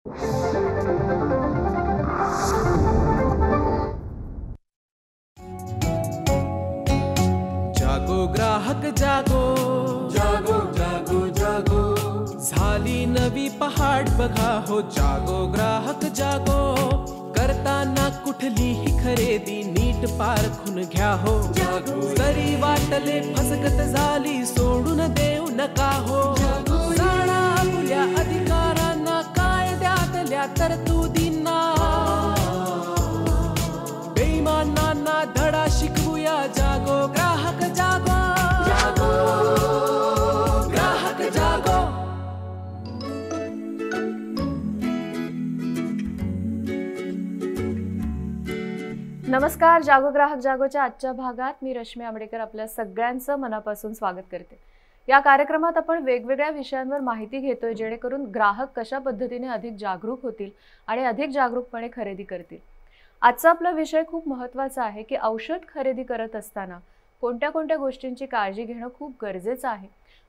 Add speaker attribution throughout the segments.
Speaker 1: जागो ग्राहक जागो,
Speaker 2: जागो जागो जागो,
Speaker 1: झाली नवी पहाट बघा हो. जागो ग्राहक जागो, करताना कुठलीही खरेदी नीट पारखून घ्या हो.
Speaker 2: जागो.
Speaker 1: जरी वाटले फसगत झाली सोडून देऊ नका हो. जाणा आपल्या अधिकारांना, कायद्यातल्या तरतुदींना, बेईमानांना धडा शिकवूया. जागो ग्राहक जागो,
Speaker 2: जागो
Speaker 1: ग्राहक जागो.
Speaker 3: नमस्कार. जागो ग्राहक जागोच्या आजच्या भागात मी रश्मी आंबेडकर आपल्या सगळ्यांचं मनापासून स्वागत करते. या कार्यक्रमात आपण वेगवेगळ्या विषयांवर माहिती घेतोय, जेणेकरून ग्राहक कशा पद्धतीने अधिक जागरूक होतील आणि अधिक जागरूकपणे खरेदी करतील. आजचा आपला विषय खूप महत्त्वाचा आहे की औषध खरेदी करत असताना कोणत्या कोणत्या गोष्टींची काळजी घेणं खूप गरजेचं आहे.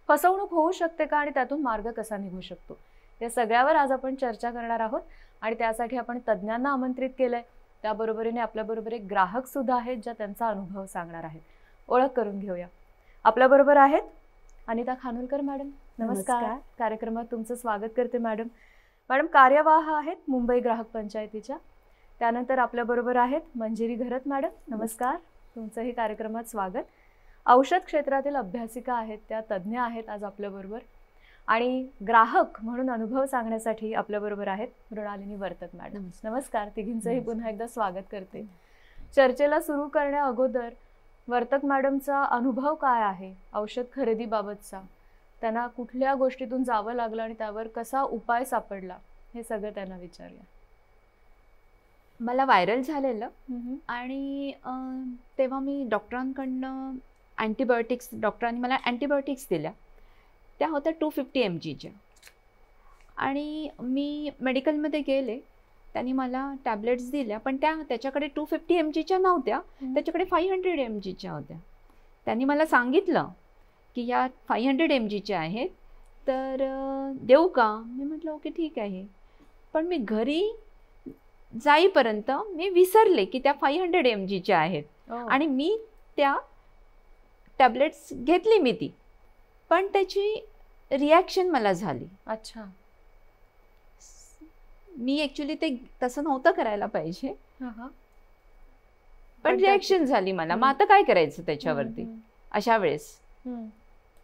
Speaker 3: फसवणूक होऊ शकते का आणि त्यातून मार्ग कसा निघू शकतो, या सगळ्यावर आज आपण चर्चा करणार आहोत. आणि त्यासाठी आपण तज्ज्ञांना आमंत्रित केलंय. त्याबरोबरीने आपल्याबरोबर एक ग्राहक सुद्धा आहेत, ज्या त्यांचा अनुभव सांगणार आहेत. ओळख करून घेऊया. आपल्याबरोबर आहेत अनिता खानोलकर मॅडम. नमस्कार. कार्यक्रमात तुमचं स्वागत करते मॅडम. मॅडम कार्यवाह आहेत मुंबई ग्राहक पंचायतीच्या. त्यानंतर आपल्याबरोबर आहेत मंजिरी घरत मॅडम. नमस्कार. तुमचंही कार्यक्रमात स्वागत. औषध क्षेत्रातील अभ्यासिका आहेत, त्या तज्ज्ञ आहेत आज आपल्याबरोबर. आणि ग्राहक म्हणून अनुभव सांगण्यासाठी आपल्याबरोबर आहेत मृणालिनी वर्तक मॅडम. नमस्कार. तिघींचंही पुन्हा एकदा स्वागत करते. चर्चेला सुरू करण्या अगोदर वर्तक मॅडमचा अनुभव काय आहे औषध खरेदीबाबतचा, त्यांना कुठल्या गोष्टीतून जावं लागलं आणि त्यावर कसा उपाय सापडला, हे सगळं त्यांना विचारूया.
Speaker 4: मला व्हायरल झालेलं आणि तेव्हा मी डॉक्टरांकडनं डॉक्टरांनी मला अँटीबायोटिक्स दिल्या. त्या होत्या 250 mgच्या. आणि मी मेडिकलमध्ये गेले, त्यांनी मला टॅबलेट्स दिल्या, पण त्याच्याकडे 250 mgच्या नव्हत्या, त्याच्याकडे 500 mgच्या होत्या. त्यांनी मला सांगितलं की या 500 mgच्या आहेत, तर देऊ का? मी म्हटलं ओके ठीक आहे. पण मी घरी जाईपर्यंत मी विसरले की त्या 500 mgच्या आहेत. आणि मी त्या टॅबलेट्स घेतली मी ती, पण त्याची रिॲक्शन मला झाली.
Speaker 3: अच्छा.
Speaker 4: मी ॲक्च्युली ते तसं नव्हतं करायला पाहिजे, पण रिॲक्शन झाली मला. मग आता काय करायचं त्याच्यावरती अशा वेळेस?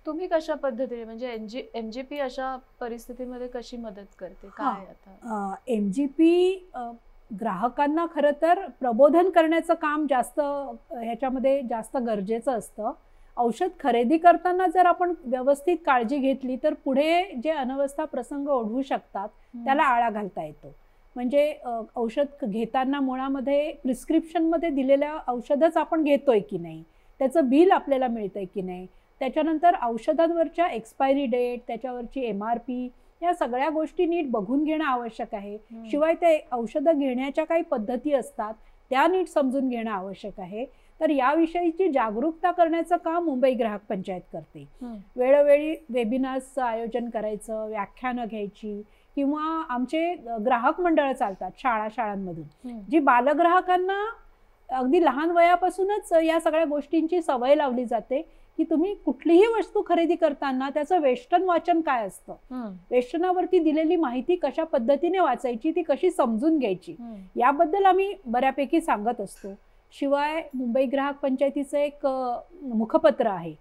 Speaker 3: तुम्ही कशा पद्धतीने, म्हणजे MGP अशा परिस्थितीमध्ये कशी मदत करते? काय आता
Speaker 5: MGP ग्राहकांना खरं तर प्रबोधन करण्याचं काम जास्त ह्याच्यामध्ये जास्त गरजेचं असतं. औषध खरेदी करताना जर आपण व्यवस्थित काळजी घेतली तर पुढे जे अनवस्था प्रसंग ओढवू शकतात त्याला आळा घालता येतो. म्हणजे औषध घेताना मुळामध्ये प्रिस्क्रिप्शनमध्ये दिलेल्या औषधच आपण घेतोय की नाही, त्याचं बिल आपल्याला मिळतंय की नाही, त्याच्यानंतर औषधांवरच्या एक्सपायरी डेट, त्याच्यावरची MRP, या सगळ्या गोष्टी नीट बघून घेणं आवश्यक आहे. शिवाय ते औषधं घेण्याच्या काही पद्धती असतात त्या नीट समजून घेणं आवश्यक आहे. तर याविषयीची जागरूकता करण्याचं काम मुंबई ग्राहक पंचायत करते. वेळोवेळी वेबिनार्सचं आयोजन करायचं, व्याख्यानं घ्यायची, किंवा आमचे ग्राहक मंडळं चालतात शाळांमधून, जी बालग्राहकांना अगदी लहान वयापासूनच या सगळ्या गोष्टींची सवय लावली जाते की तुम्ही कुठलीही वस्तू खरेदी करताना त्याचं वेष्टन वाचन काय असतं, वेष्टनावरती दिलेली माहिती कशा पद्धतीने वाचायची, ती कशी समजून घ्यायची, याबद्दल आम्ही बऱ्यापैकी सांगत असतो. शिवाय मुंबई ग्राहक पंचायतीचं एक मुखपत्र आहे,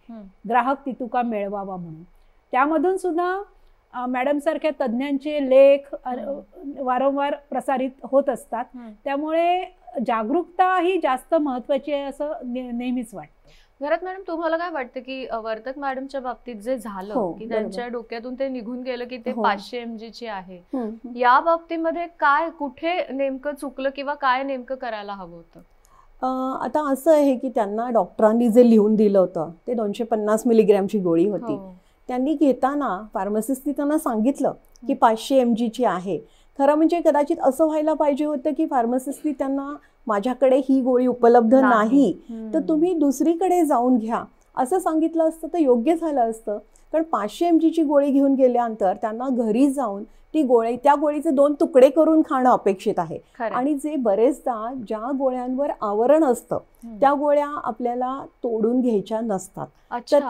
Speaker 5: ग्राहक तितुका मिळवावा म्हणून. त्यामधून सुद्धा मॅडम सारख्या तज्ज्ञांचे लेख वारंवार प्रसारित होत असतात. त्यामुळे जागरूकता ही जास्त महत्वाची आहे असं नेहमीच वाटतं.
Speaker 3: घरात मॅडम, तुम्हाला काय वाटतं की वर्तक मॅडमच्या बाबतीत जे झालं की त्यांच्या डोक्यातून ते निघून गेलं की ते 500 mgची आहे, या बाबतीमध्ये काय, कुठे नेमकं चुकलं किंवा काय नेमकं करायला हवं होतं?
Speaker 6: आता असं आहे की त्यांना डॉक्टरांनी जे लिहून दिलं होतं ते 250 मिलीग्रॅमची गोळी होती. त्यांनी घेताना फार्मसिस्टनी त्यांना सांगितलं की 500 mgची आहे. खरं म्हणजे कदाचित असं व्हायला पाहिजे होतं की फार्मसिस्टनी त्यांना माझ्याकडे ही गोळी उपलब्ध नाही तर तुम्ही दुसरीकडे जाऊन घ्या असं सांगितलं असतं तर योग्य झालं असतं. कारण 500 mg ची गोळी घेऊन गेल्यानंतर त्यांना घरी जाऊन त्या गोळीचे 2 तुकडे करून खाणं अपेक्षित आहे. आणि जे बरेचदा ज्या गोळ्यांवर आवरण असतं त्या गोळ्या आपल्याला तोडून घ्यायच्या नसतात. तर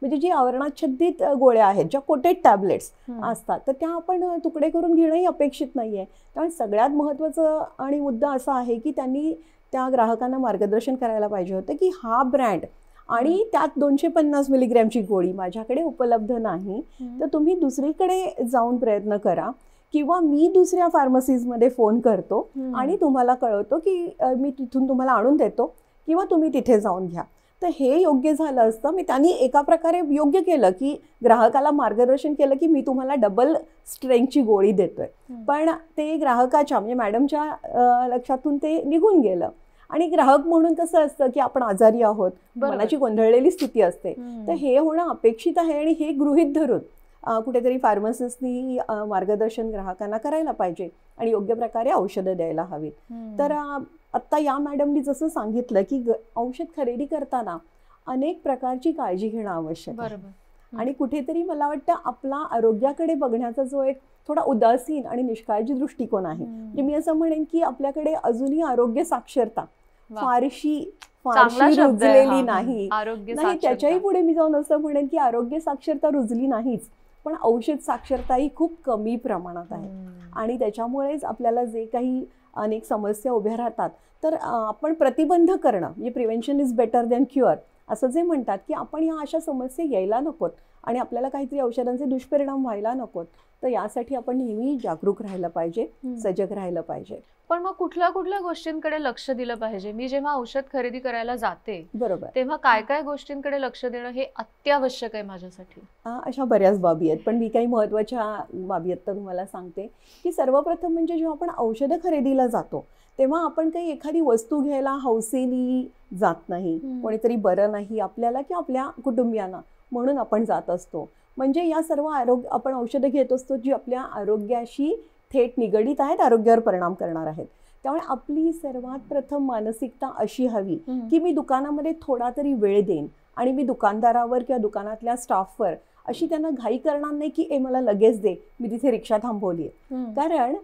Speaker 6: म्हणजे जी आवरणाच्छादित गोळ्या आहेत, ज्या कोटेड टॅबलेट्स असतात, तर त्या आपण तुकडे करून घेणंही अपेक्षित नाहीये. त्यामुळे सगळ्यात महत्त्वाचं आणि मुद्दा असा आहे की त्यांनी त्या ग्राहकांना मार्गदर्शन करायला पाहिजे होतं की हा ब्रँड आणि त्यात 250 मिलीग्रॅमची गोळी माझ्याकडे उपलब्ध नाही, तर तुम्ही दुसरीकडे जाऊन प्रयत्न करा किंवा मी दुसऱ्या फार्मसीजमध्ये फोन करतो आणि तुम्हाला कळवतो की मी तिथून तुम्हाला आणून देतो किंवा तुम्ही तिथे जाऊन घ्या. तर हे योग्य झालं असतं. मी त्यांनी एका प्रकारे योग्य केलं की ग्राहकाला मार्गदर्शन केलं की मी तुम्हाला डबल स्ट्रेंथची गोळी देतोय, पण ते ग्राहकाच्या म्हणजे मॅडमच्या लक्षातून ते निघून गेलं. आणि ग्राहक म्हणून कसं असतं की आपण आजारी आहोत, मनाची गोंधळलेली स्थिती असते, तर हे होणं अपेक्षित आहे. आणि हे गृहीत धरून कुठेतरी फार्मसिस्टनी मार्गदर्शन ग्राहकांना करायला पाहिजे आणि योग्य प्रकारे औषधं द्यायला हवीत. तर आत्ता या मॅडमनी जसं सांगितलं की औषध खरेदी करताना अनेक प्रकारची काळजी घेणं आवश्यक आहे. आणि कुठेतरी मला वाटतं आपला आरोग्याकडे बघण्याचा जो एक थोडा उदासीन आणि निष्काळजी दृष्टिकोन आहे, म्हणजे मी असं म्हणेन की आपल्याकडे अजूनही आरोग्य साक्षरता फारशी रुजलेली नाही. त्याच्याही पुढे मी जाऊन असं म्हणेन की आरोग्य साक्षरता रुजली नाहीच, पण औषध साक्षरता ही खूप कमी प्रमाणात आहे. आणि त्याच्यामुळेच आपल्याला जे काही अनेक समस्या उभ्या राहतात, तर आपण प्रतिबंध करणं म्हणजे prevention is better than cure असं जे म्हणतात की आपण या अशा समस्या यायला नकोत आणि आपल्याला काहीतरी औषधांचे दुष्परिणाम व्हायला नकोत. तर यासाठी आपण नेहमी जागरूक राहायला पाहिजे, सजग राहायला पाहिजे.
Speaker 3: पण मग कुठल्या कुठल्या गोष्टींकडे लक्ष दिलं पाहिजे? मी जेव्हा औषध खरेदी करायला जाते
Speaker 6: बरोबर,
Speaker 3: तेव्हा काय काय गोष्टींकडे लक्ष देणं हे अत्यावश्यक आहे माझ्यासाठी?
Speaker 6: अशा बऱ्याच बाबी आहेत, पण मी काही महत्त्वाच्या बाबी आहेत तर तुम्हाला सांगते की सर्वप्रथम म्हणजे जेव्हा आपण औषधं खरेदीला जातो तेव्हा आपण काही एखादी वस्तू घ्यायला हौसेनी जात नाही, कोणीतरी बरं नाही आपल्याला की आपल्या कुटुंबियांना म्हणून आपण जात असतो. म्हणजे या सर्व आपण औषधं घेत असतो जी आपल्या आरोग्याशी थेट निगडीत आहेत, आरोग्यावर परिणाम करणार आहेत. त्यामुळे आपली सर्वात प्रथम मानसिकता अशी हवी की मी दुकानामध्ये थोडा तरी वेळ देईन आणि मी दुकानदारावर किंवा दुकानातल्या स्टाफवर अशी त्यांना घाई करणार नाही की मला लगेच दे, मी तिथे रिक्षा थांबवली आहे. कारण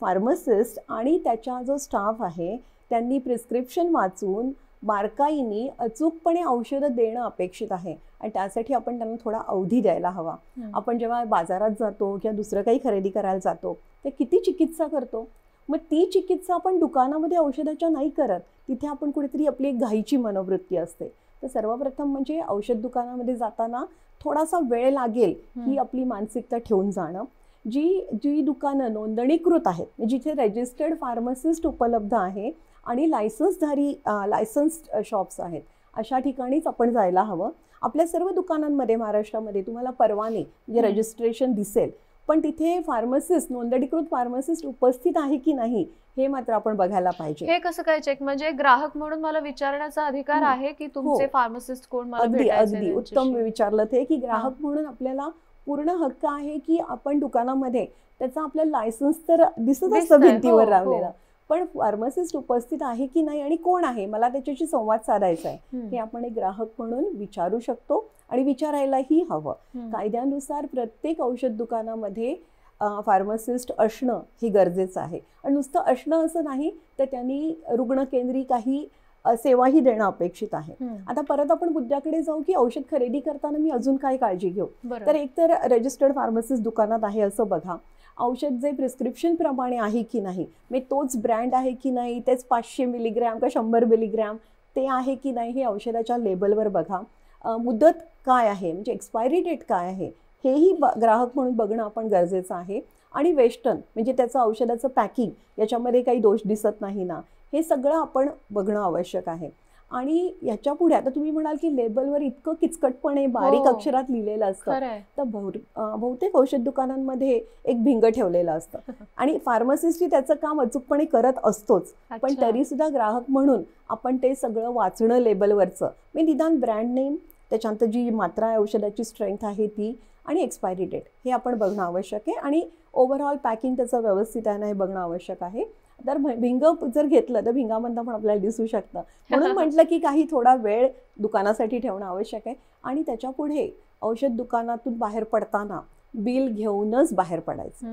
Speaker 6: फार्मसिस्ट आणि त्याचा जो स्टाफ आहे त्यांनी प्रिस्क्रिप्शन वाचून बारकाईने अचूकपणे औषधं देणं अपेक्षित आहे आणि त्यासाठी आपण त्यांना थोडा अवधी द्यायला हवा. आपण जेव्हा बाजारात जातो किंवा दुसरं काही खरेदी करायला जातो ते किती चिकित्सा करतो, मग ती चिकित्सा आपण दुकानामध्ये औषधाच्या नाही करत, तिथे आपण कुठेतरी आपली एक घाईची मनोवृत्ती असते. तर सर्वप्रथम म्हणजे औषध दुकानामध्ये जाताना थोडासा वेळ लागेल ही आपली मानसिकता ठेवून जाणं. जी दुकानं नोंदणीकृत आहेत, जिथे रजिस्टर्ड फार्मासिस्ट उपलब्ध आहे आणि लायसन्स्ड शॉप्स आहेत, अशा ठिकाणीच आपण जायला हवं. आपल्या सर्व दुकानांमध्ये महाराष्ट्रामध्ये तुम्हाला परवाने म्हणजे रजिस्ट्रेशन दिसेल, पण तिथे फार्मासिस्ट, नोंदणीकृत फार्मासिस्ट उपस्थित आहे की नाही हे मात्र आपण बघायला पाहिजे.
Speaker 3: हे कसं काय चेक? म्हणजे ग्राहक म्हणून मला विचारण्याचा अधिकार आहे की तुमचे फार्मासिस्ट कोण?
Speaker 6: अगदी उत्तम विचारलं ते की ग्राहक म्हणून आपल्याला पूर्ण हक्क आहे की आपण दुकानामध्ये त्याचा आपल्या लायसन्स तर दिसत असतं भिंतीवर लावलेलं, पण फार्मासिस्ट उपस्थित आहे की नाही आणि कोण आहे, मला त्याच्याशी संवाद साधायचा आहे, हे आपण एक ग्राहक म्हणून विचारू शकतो आणि विचारायलाही हवं. कायद्यानुसार प्रत्येक औषध दुकानामध्ये फार्मासिस्ट असणं हे गरजेचं आहे. आणि नुसतं असणं असं नाही, तर त्यांनी रुग्णकेंद्री काही सेवाही देणं अपेक्षित आहे. आता परत आपण मुद्द्याकडे जाऊ की औषध खरेदी करताना मी अजून काय काळजी घेऊ. तर एकतर रजिस्टर्ड फार्मासिस्ट दुकानात आहे असं बघा, औषध जे प्रिस्क्रिप्शन प्रमाणे आहे की नाही, मी तोच ब्रँड आहे की नाही, तेच 500 मिलीग्रॅम का 100 मिलीग्रॅम ते आहे की नाही हे औषधाच्या लेबलवर बघा. मुदत काय आहे म्हणजे एक्सपायरी डेट काय आहे हेही ग्राहक म्हणून बघणं आपण गरजेचं आहे. आणि वेस्टर्न म्हणजे त्याचं औषधाचं पॅकिंग याच्यामध्ये काही दोष दिसत नाही ना, हे सगळं आपण बघणं आवश्यक आहे. आणि याच्या पुढे आता तुम्ही म्हणाल की लेबलवर इतकं किचकटपणे बारीक अक्षरात लिहिलेलं असतं, तर बहुतेक औषध दुकानांमध्ये एक भिंग ठेवलेलं असतं आणि फार्मासिस्टही त्याचं काम अचूकपणे करत असतोच, पण तरी सुद्धा ग्राहक म्हणून आपण ते सगळं वाचणं लेबलवरचं, मी निदान ब्रँड नेम, त्याच्यानंतर जी मात्रा औषधाची स्ट्रेंथ आहे ती आणि एक्सपायरी डेट हे आपण बघणं आवश्यक आहे. आणि ओव्हरऑल पॅकिंग त्याचं व्यवस्थित आहे ना हे बघणं आवश्यक आहे. तर भिंग जर घेतलं तर भिंगामधनं पण आपल्याला दिसू शकतं, म्हणून म्हटलं की काही थोडा वेळ दुकानासाठी ठेवणं आवश्यक आहे. आणि त्याच्या पुढे औषध दुकानातून बाहेर पडताना बिल घेऊनच बाहेर पडायचं.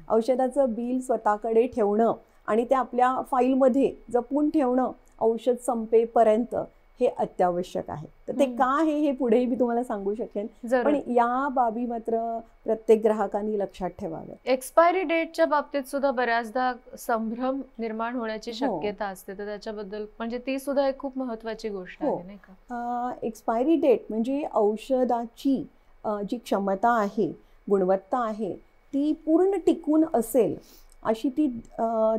Speaker 6: औषधाचं बिल स्वतःकडे ठेवणं आणि ते आपल्या फाईलमध्ये जपून ठेवणं औषध संपेपर्यंत हे अत्यावश्यक आहे. तर ते का आहे हे पुढेही मी तुम्हाला सांगू शकेन, पण या बाबी मात्र प्रत्येक ग्राहकांनी लक्षात ठेवाव्या.
Speaker 3: एक्सपायरी डेटच्या बाबतीत सुद्धा बऱ्याचदा संभ्रम निर्माण होण्याची शक्यता असते, तर त्याच्याबद्दल म्हणजे ती सुद्धा एक खूप महत्वाची गोष्ट आहे नाही का?
Speaker 6: एक्सपायरी डेट म्हणजे औषधाची जी क्षमता आहे, गुणवत्ता आहे, ती पूर्ण टिकून असेल अशी ती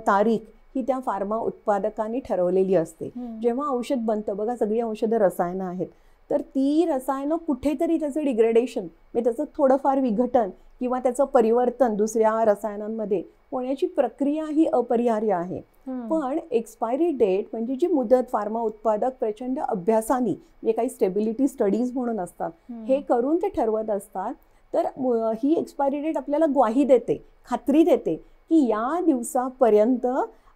Speaker 6: तारीख ही त्या फार्मा उत्पादकांनी ठरवलेली असते. जेव्हा औषध बनतं बघा, सगळी औषधं रसायनं आहेत, तर ती रसायनं कुठेतरी त्याचं डिग्रेडेशन म्हणजे त्याचं थोडंफार विघटन किंवा त्याचं परिवर्तन दुसऱ्या रसायनांमध्ये होण्याची प्रक्रिया ही अपरिहार्य आहे. पण एक्सपायरी डेट म्हणजे जी मुदत फार्मा उत्पादक प्रचंड अभ्यासाने म्हणजे काही स्टेबिलिटी स्टडीज म्हणून असतात, हे करून ते ठरवत असतात. तर ही एक्सपायरी डेट आपल्याला ग्वाही देते, खात्री देते की या दिवसापर्यंत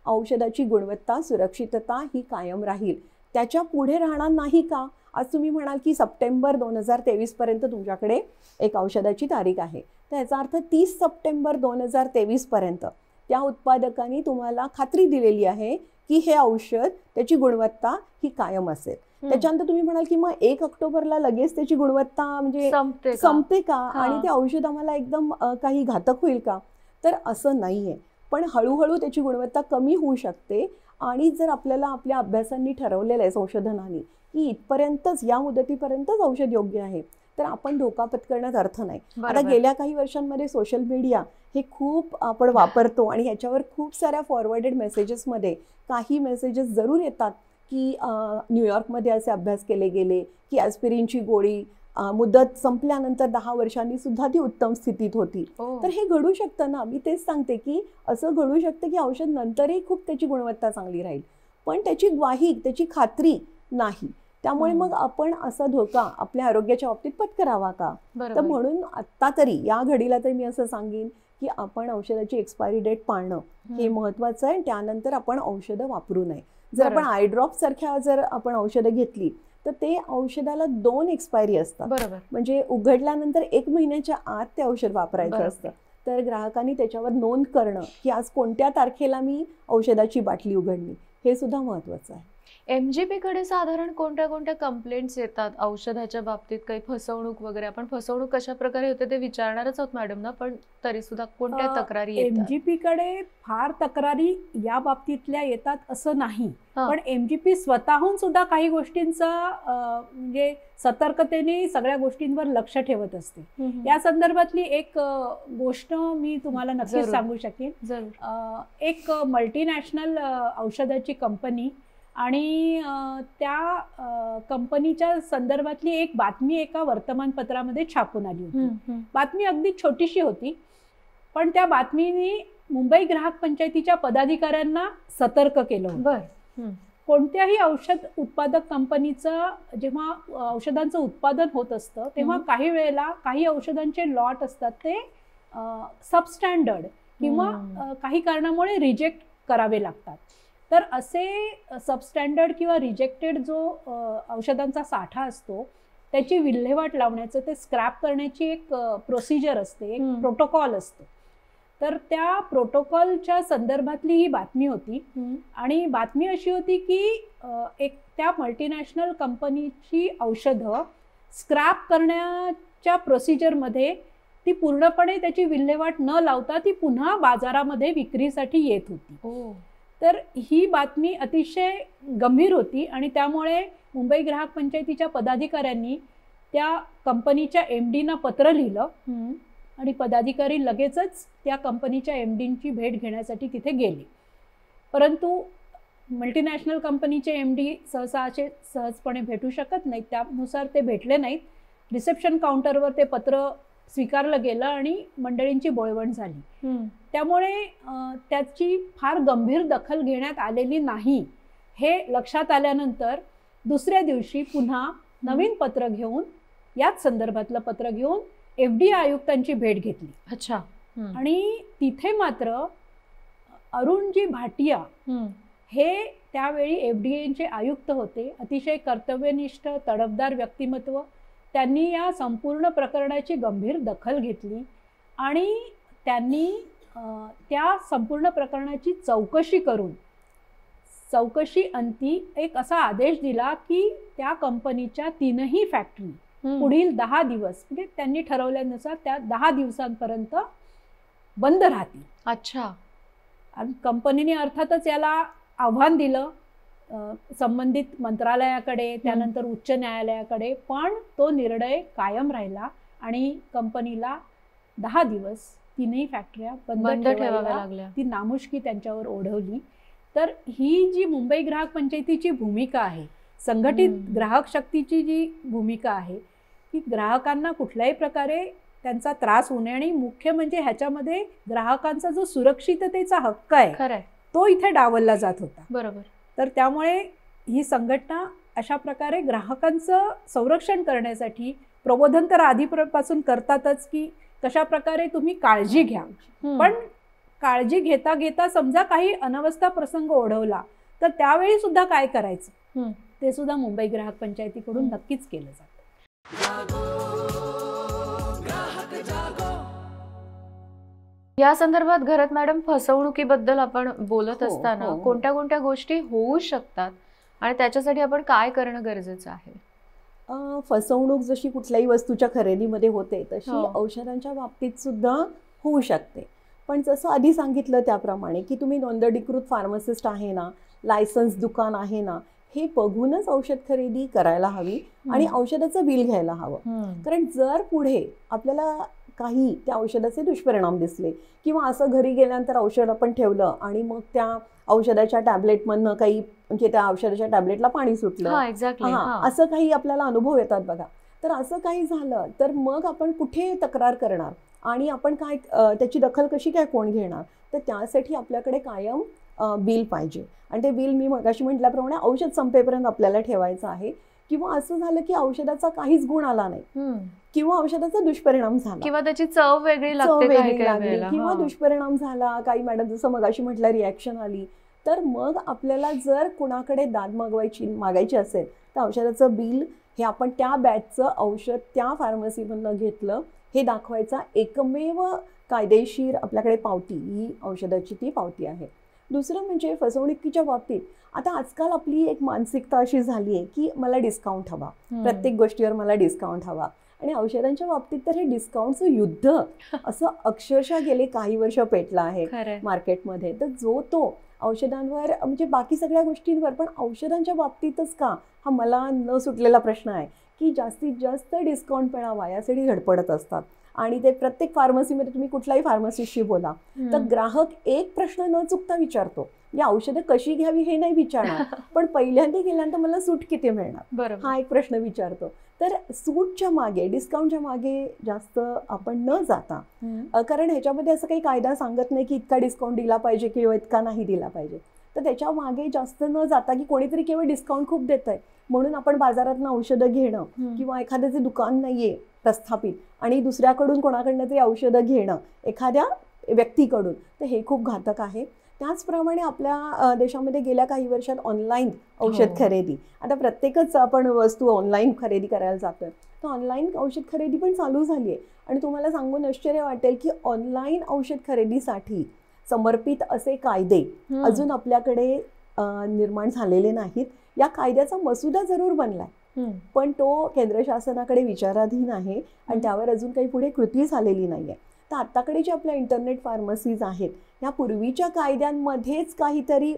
Speaker 6: औषधाची गुणवत्ता, सुरक्षितता ही कायम राहील, त्याच्या पुढे राहणार नाही का? आज तुम्ही म्हणाल की सप्टेंबर 2023 पर्यंत तुमच्याकडे एक औषधाची तारीख आहे, तर याचा अर्थ 30 सप्टेंबर 2023 पर्यंत त्या उत्पादकांनी तुम्हाला खात्री दिलेली आहे की हे औषध, त्याची गुणवत्ता ही कायम असेल. त्याच्यानंतर तुम्ही म्हणाल की मग 1 ऑक्टोबरला लगेच त्याची गुणवत्ता म्हणजे संपते का आणि ते औषध आम्हाला एकदम काही घातक होईल का? तर असं नाहीये, पण हळूहळू त्याची गुणवत्ता कमी होऊ शकते. आणि जर आपल्याला आपल्या अभ्यासांनी ठरवलेलं आहे संशोधनाने की इथपर्यंतच, या मुदतीपर्यंतच औषध योग्य आहे, तर आपण धोका पत्करण्यात अर्थ नाही. आता गेल्या काही वर्षांमध्ये सोशल मीडिया हे खूप आपण वापरतो आणि ह्याच्यावर खूप साऱ्या फॉरवर्डेड मेसेजेसमध्ये काही मेसेजेस जरूर येतात की न्यूयॉर्कमध्ये असे अभ्यास केले गेले की ॲस्पिरिनची गोळी मुदत संपल्यानंतर 10 वर्षांनी सुद्धा ती उत्तम स्थितीत होती. तर हे घडू शकतं ना. मी तेच सांगते की असं घडू शकतं की औषध नंतरही खूप त्याची गुणवत्ता चांगली राहील, पण त्याची ग्वाही, त्याची खात्री नाही. त्यामुळे मग आपण असा धोका आपल्या आरोग्याच्या बाबतीत पत्करावा का? तर म्हणून आत्ता तरी या घडीला तरी मी असं सांगेन की आपण औषधाची एक्सपायरी डेट पाळणं हे महत्त्वाचं आहे. त्यानंतर आपण औषधं वापरू नये. जर आपण आय ड्रॉप सारख्या जर आपण औषधं घेतली तर ते औषधाला 2 एक्सपायरी असतात. म्हणजे उघडल्यानंतर 1 महिन्याच्या आत ते औषध वापरायचं असतं. तर ग्राहकांनी त्याच्यावर नोंद करणं की आज कोणत्या तारखेला मी औषधाची बाटली उघडली, हे सुद्धा महत्त्वाचं आहे.
Speaker 3: MGP कडे साधारण कोणत्या कोणत्या कंप्लेंट्स येतात औषधाच्या बाबतीत? काही फसवणूक वगैरे, आपण फसवणूक कशा प्रकारे होते ते विचारणारच आहोत मॅडम ना, पण तरी सुद्धा कोणत्या तक्रारी येतात?
Speaker 5: MGP कडे फार तक्रारी या बाबतीतल्या येतात असं नाही, पण MGP स्वतःहून सुद्धा काही गोष्टींचा म्हणजे सतर्कतेने सगळ्या गोष्टींवर लक्ष ठेवत असते. या संदर्भातली एक गोष्ट मी तुम्हाला नक्कीच सांगू शकेन. एक मल्टीनॅशनल औषधाची कंपनी आणि त्या कंपनीच्या संदर्भातली एक बातमी एका वर्तमानपत्रामध्ये छापून आली होती. बातमी अगदी छोटीशी होती, पण त्या बातमीने मुंबई ग्राहक पंचायतीच्या पदाधिकाऱ्यांना सतर्क केलं होतं. कोणत्याही औषध उत्पादक कंपनीचं जेव्हा औषधांचं उत्पादन होत असतं तेव्हा काही वेळेला काही औषधांचे लॉट असतात ते सबस्टँडर्ड किंवा काही कारणामुळे रिजेक्ट करावे लागतात. तर असे सबस्टँडर्ड किंवा रिजेक्टेड जो औषधांचा साठा असतो त्याची विल्हेवाट लावण्याचं, ते स्क्रॅप करण्याची एक प्रोसिजर असते, एक प्रोटोकॉल असतो. तर त्या प्रोटोकॉलच्या संदर्भातली ही बातमी होती. आणि बातमी अशी होती की एक त्या मल्टीनॅशनल कंपनीची औषधं स्क्रॅप करण्याच्या प्रोसिजरमध्ये ती पूर्णपणे त्याची विल्हेवाट न लावता ती पुन्हा बाजारामध्ये विक्रीसाठी येत होती. तर ही बातमी अतिशय गंभीर होती आणि त्यामुळे मुंबई ग्राहक पंचायतीच्या पदाधिकाऱ्यांनी त्या कंपनीच्या MDना पत्र लिहिलं आणि पदाधिकारी लगेचच त्या कंपनीच्या MDंची भेट घेण्यासाठी तिथे गेले. परंतु मल्टीनॅशनल कंपनीचे MD सहसा असे सहजपणे भेटू शकत नाहीत, त्यानुसार ते भेटले नाहीत. रिसेप्शन काउंटरवर ते पत्र स्वीकारलं गेलं आणि मंडळींची बोळवण झाली. त्यामुळे त्याची फार गंभीर दखल घेण्यात आलेली नाही हे लक्षात आल्यानंतर दुसऱ्या दिवशी पुन्हा नवीन पत्र घेऊन, याच संदर्भातलं पत्र घेऊन FDA आयुक्तांची भेट घेतली.
Speaker 3: अच्छा.
Speaker 5: आणि तिथे मात्र अरुणजी भाटिया हे त्यावेळी FDAचे आयुक्त होते. अतिशय कर्तव्यनिष्ठ, तडफदार व्यक्तिमत्व. त्यांनी या संपूर्ण प्रकरणाची गंभीर दखल घेतली आणि त्यांनी त्या संपूर्ण प्रकरणाची चौकशी करून चौकशी अंती एक असा आदेश दिला की त्या कंपनीच्या 3ही फॅक्टरी पुढील 10 दिवस म्हणजे त्यांनी ठरवल्यानुसार त्या 10 दिवसांपर्यंत बंद राहतील.
Speaker 3: अच्छा.
Speaker 5: आणि कंपनीने अर्थातच याला आव्हान दिलं संबंधित मंत्रालयाकडे, त्यानंतर उच्च न्यायालयाकडे, पण तो निर्णय कायम राहिला आणि कंपनीला 10 दिवस 3ही फॅक्टऱ्या बंद ठेवाव्या लागल्या. ती नामुष्की त्यांच्यावर ओढवली. तर ही जी मुंबई ग्राहक पंचायतीची भूमिका आहे, संघटित ग्राहक शक्तीची जी भूमिका आहे, की ग्राहकांना कुठल्याही प्रकारे त्यांचा त्रास होऊ नये आणि मुख्य म्हणजे ह्याच्यामध्ये ग्राहकांचा जो सुरक्षिततेचा हक्क आहे तो इथे डावलला जात होता.
Speaker 3: बरोबर.
Speaker 5: तर त्यामुळे ही संघटना अशा प्रकारे ग्राहकांचं संरक्षण करण्यासाठी प्रबोधन तर आधीपासून करतातच की कशा प्रकारे तुम्ही काळजी घ्या, पण काळजी घेता घेता समजा काही अनवस्था प्रसंग ओढवला तर त्यावेळी सुद्धा काय करायचं ते सुद्धा मुंबई ग्राहक पंचायतीकडून नक्कीच केलं जातं.
Speaker 3: या संदर्भात घरात मॅडम फसवणुकीबद्दल आपण बोलत असताना कोणत्या कोणत्या गोष्टी होऊ शकतात आणि त्याच्यासाठी आपण काय करणं गरजेचं आहे?
Speaker 6: फसवणूक जशी कुठल्याही वस्तूच्या खरेदीमध्ये होते तशी औषधांच्या बाबतीत सुद्धा होऊ शकते. पण जसं आधी सांगितलं त्याप्रमाणे की तुम्ही नोंदणीकृत फार्मासिस्ट आहे ना, लायसन्स दुकान आहे ना, हे बघूनच औषध खरेदी करायला हवी आणि औषधाचं बिल घ्यायला हवं. कारण जर पुढे आपल्याला काही त्या औषधाचे दुष्परिणाम दिसले किंवा असं घरी गेल्यानंतर औषध आपण ठेवलं आणि मग त्या औषधाच्या टॅबलेटमधनं काही म्हणजे त्या औषधाच्या टॅबलेटला पाणी सुटलं, असं काही आपल्याला अनुभव येतात बघा. तर असं काही झालं तर मग आपण कुठे तक्रार करणार आणि आपण काय त्याची दखल कशी काय कोण घेणार? तर त्यासाठी आपल्याकडे कायम बिल पाहिजे आणि ते बिल मी मगाशी म्हटल्याप्रमाणे औषध संपेपर्यंत आपल्याला ठेवायचं आहे. किंवा असं झालं की औषधाचा काहीच गुण आला नाही किंवा औषधाचा दुष्परिणाम झाला
Speaker 3: किंवा त्याची चव वेगळी लागली
Speaker 6: किंवा दुष्परिणाम झाला, काही मॅडम जसं मगाशी म्हटलं रिॲक्शन आली, तर मग आपल्याला जर कुणाकडे दाद मागायची असेल तर औषधाचं बिल हे आपण त्या बॅचचं औषध त्या फार्मसीमधनं घेतलं हे दाखवायचा एकमेव कायदेशीर आपल्याकडे पावती ही औषधाची ती पावती आहे. दुसरं म्हणजे फसवणुकीच्या बाबतीत आता आजकाल आपली एक मानसिकता अशी झाली आहे की मला डिस्काउंट हवा, प्रत्येक गोष्टीवर मला डिस्काउंट हवा आणि औषधांच्या बाबतीत तर हे डिस्काउंटचं युद्ध असं अक्षरशः गेले काही वर्ष पेटलं आहे मार्केटमध्ये. तर जो तो औषधांवर म्हणजे बाकी सगळ्या गोष्टींवर पण औषधांच्या बाबतीतच का हा मला न सुटलेला प्रश्न आहे की जास्तीत जास्त डिस्काउंट मिळावा यासाठी धडपडत असतात. आणि ते प्रत्येक फार्मसीमध्ये तुम्ही कुठल्याही फार्मसिस्टशी बोला तर ग्राहक एक प्रश्न न चुकता विचारतो, या औषधं कशी घ्यावी हे नाही विचारणार, पण पहिल्यांदा गेल्यानंतर मला सूट किती मिळणार हा एक प्रश्न विचारतो. तर सूटच्या मागे डिस्काउंटच्या मागे जास्त आपण न जाता, कारण ह्याच्यामध्ये असं काही कायदा सांगत नाही की इतका डिस्काउंट दिला पाहिजे किंवा इतका नाही दिला पाहिजे, तर त्याच्या मागे जास्त न जाता की कोणीतरी केवळ डिस्काउंट खूप देत आहे म्हणून आपण बाजारातनं औषधं घेणं किंवा एखाद्याचे दुकान नाहीये प्रस्थापित आणि दुसऱ्याकडून कोणाकडनं तरी औषधं घेणं एखाद्या व्यक्तीकडून, तर हे खूप घातक आहे. त्याचप्रमाणे आपल्या देशामध्ये गेल्या काही वर्षात ऑनलाईन औषध खरेदी, आता प्रत्येकच आपण वस्तू ऑनलाईन खरेदी करायला जातोय, तर ऑनलाईन औषध खरेदी पण चालू झाली आहे. आणि तुम्हाला सांगून आश्चर्य वाटेल की ऑनलाईन औषध खरेदीसाठी समर्पित असे कायदे अजून आपल्याकडे निर्माण झालेले नाहीत. या कायद्याचा मसुदा जरूर बनलाय पण तो केंद्र शासनाकडे विचाराधीन आहे आणि त्यावर अजून काही पुढे कृती झालेली नाहीये. तर आत्ताकडे जे आपल्या इंटरनेट फार्मसीज आहेत या पूर्वीच्या कायद्यांमध्येच काहीतरी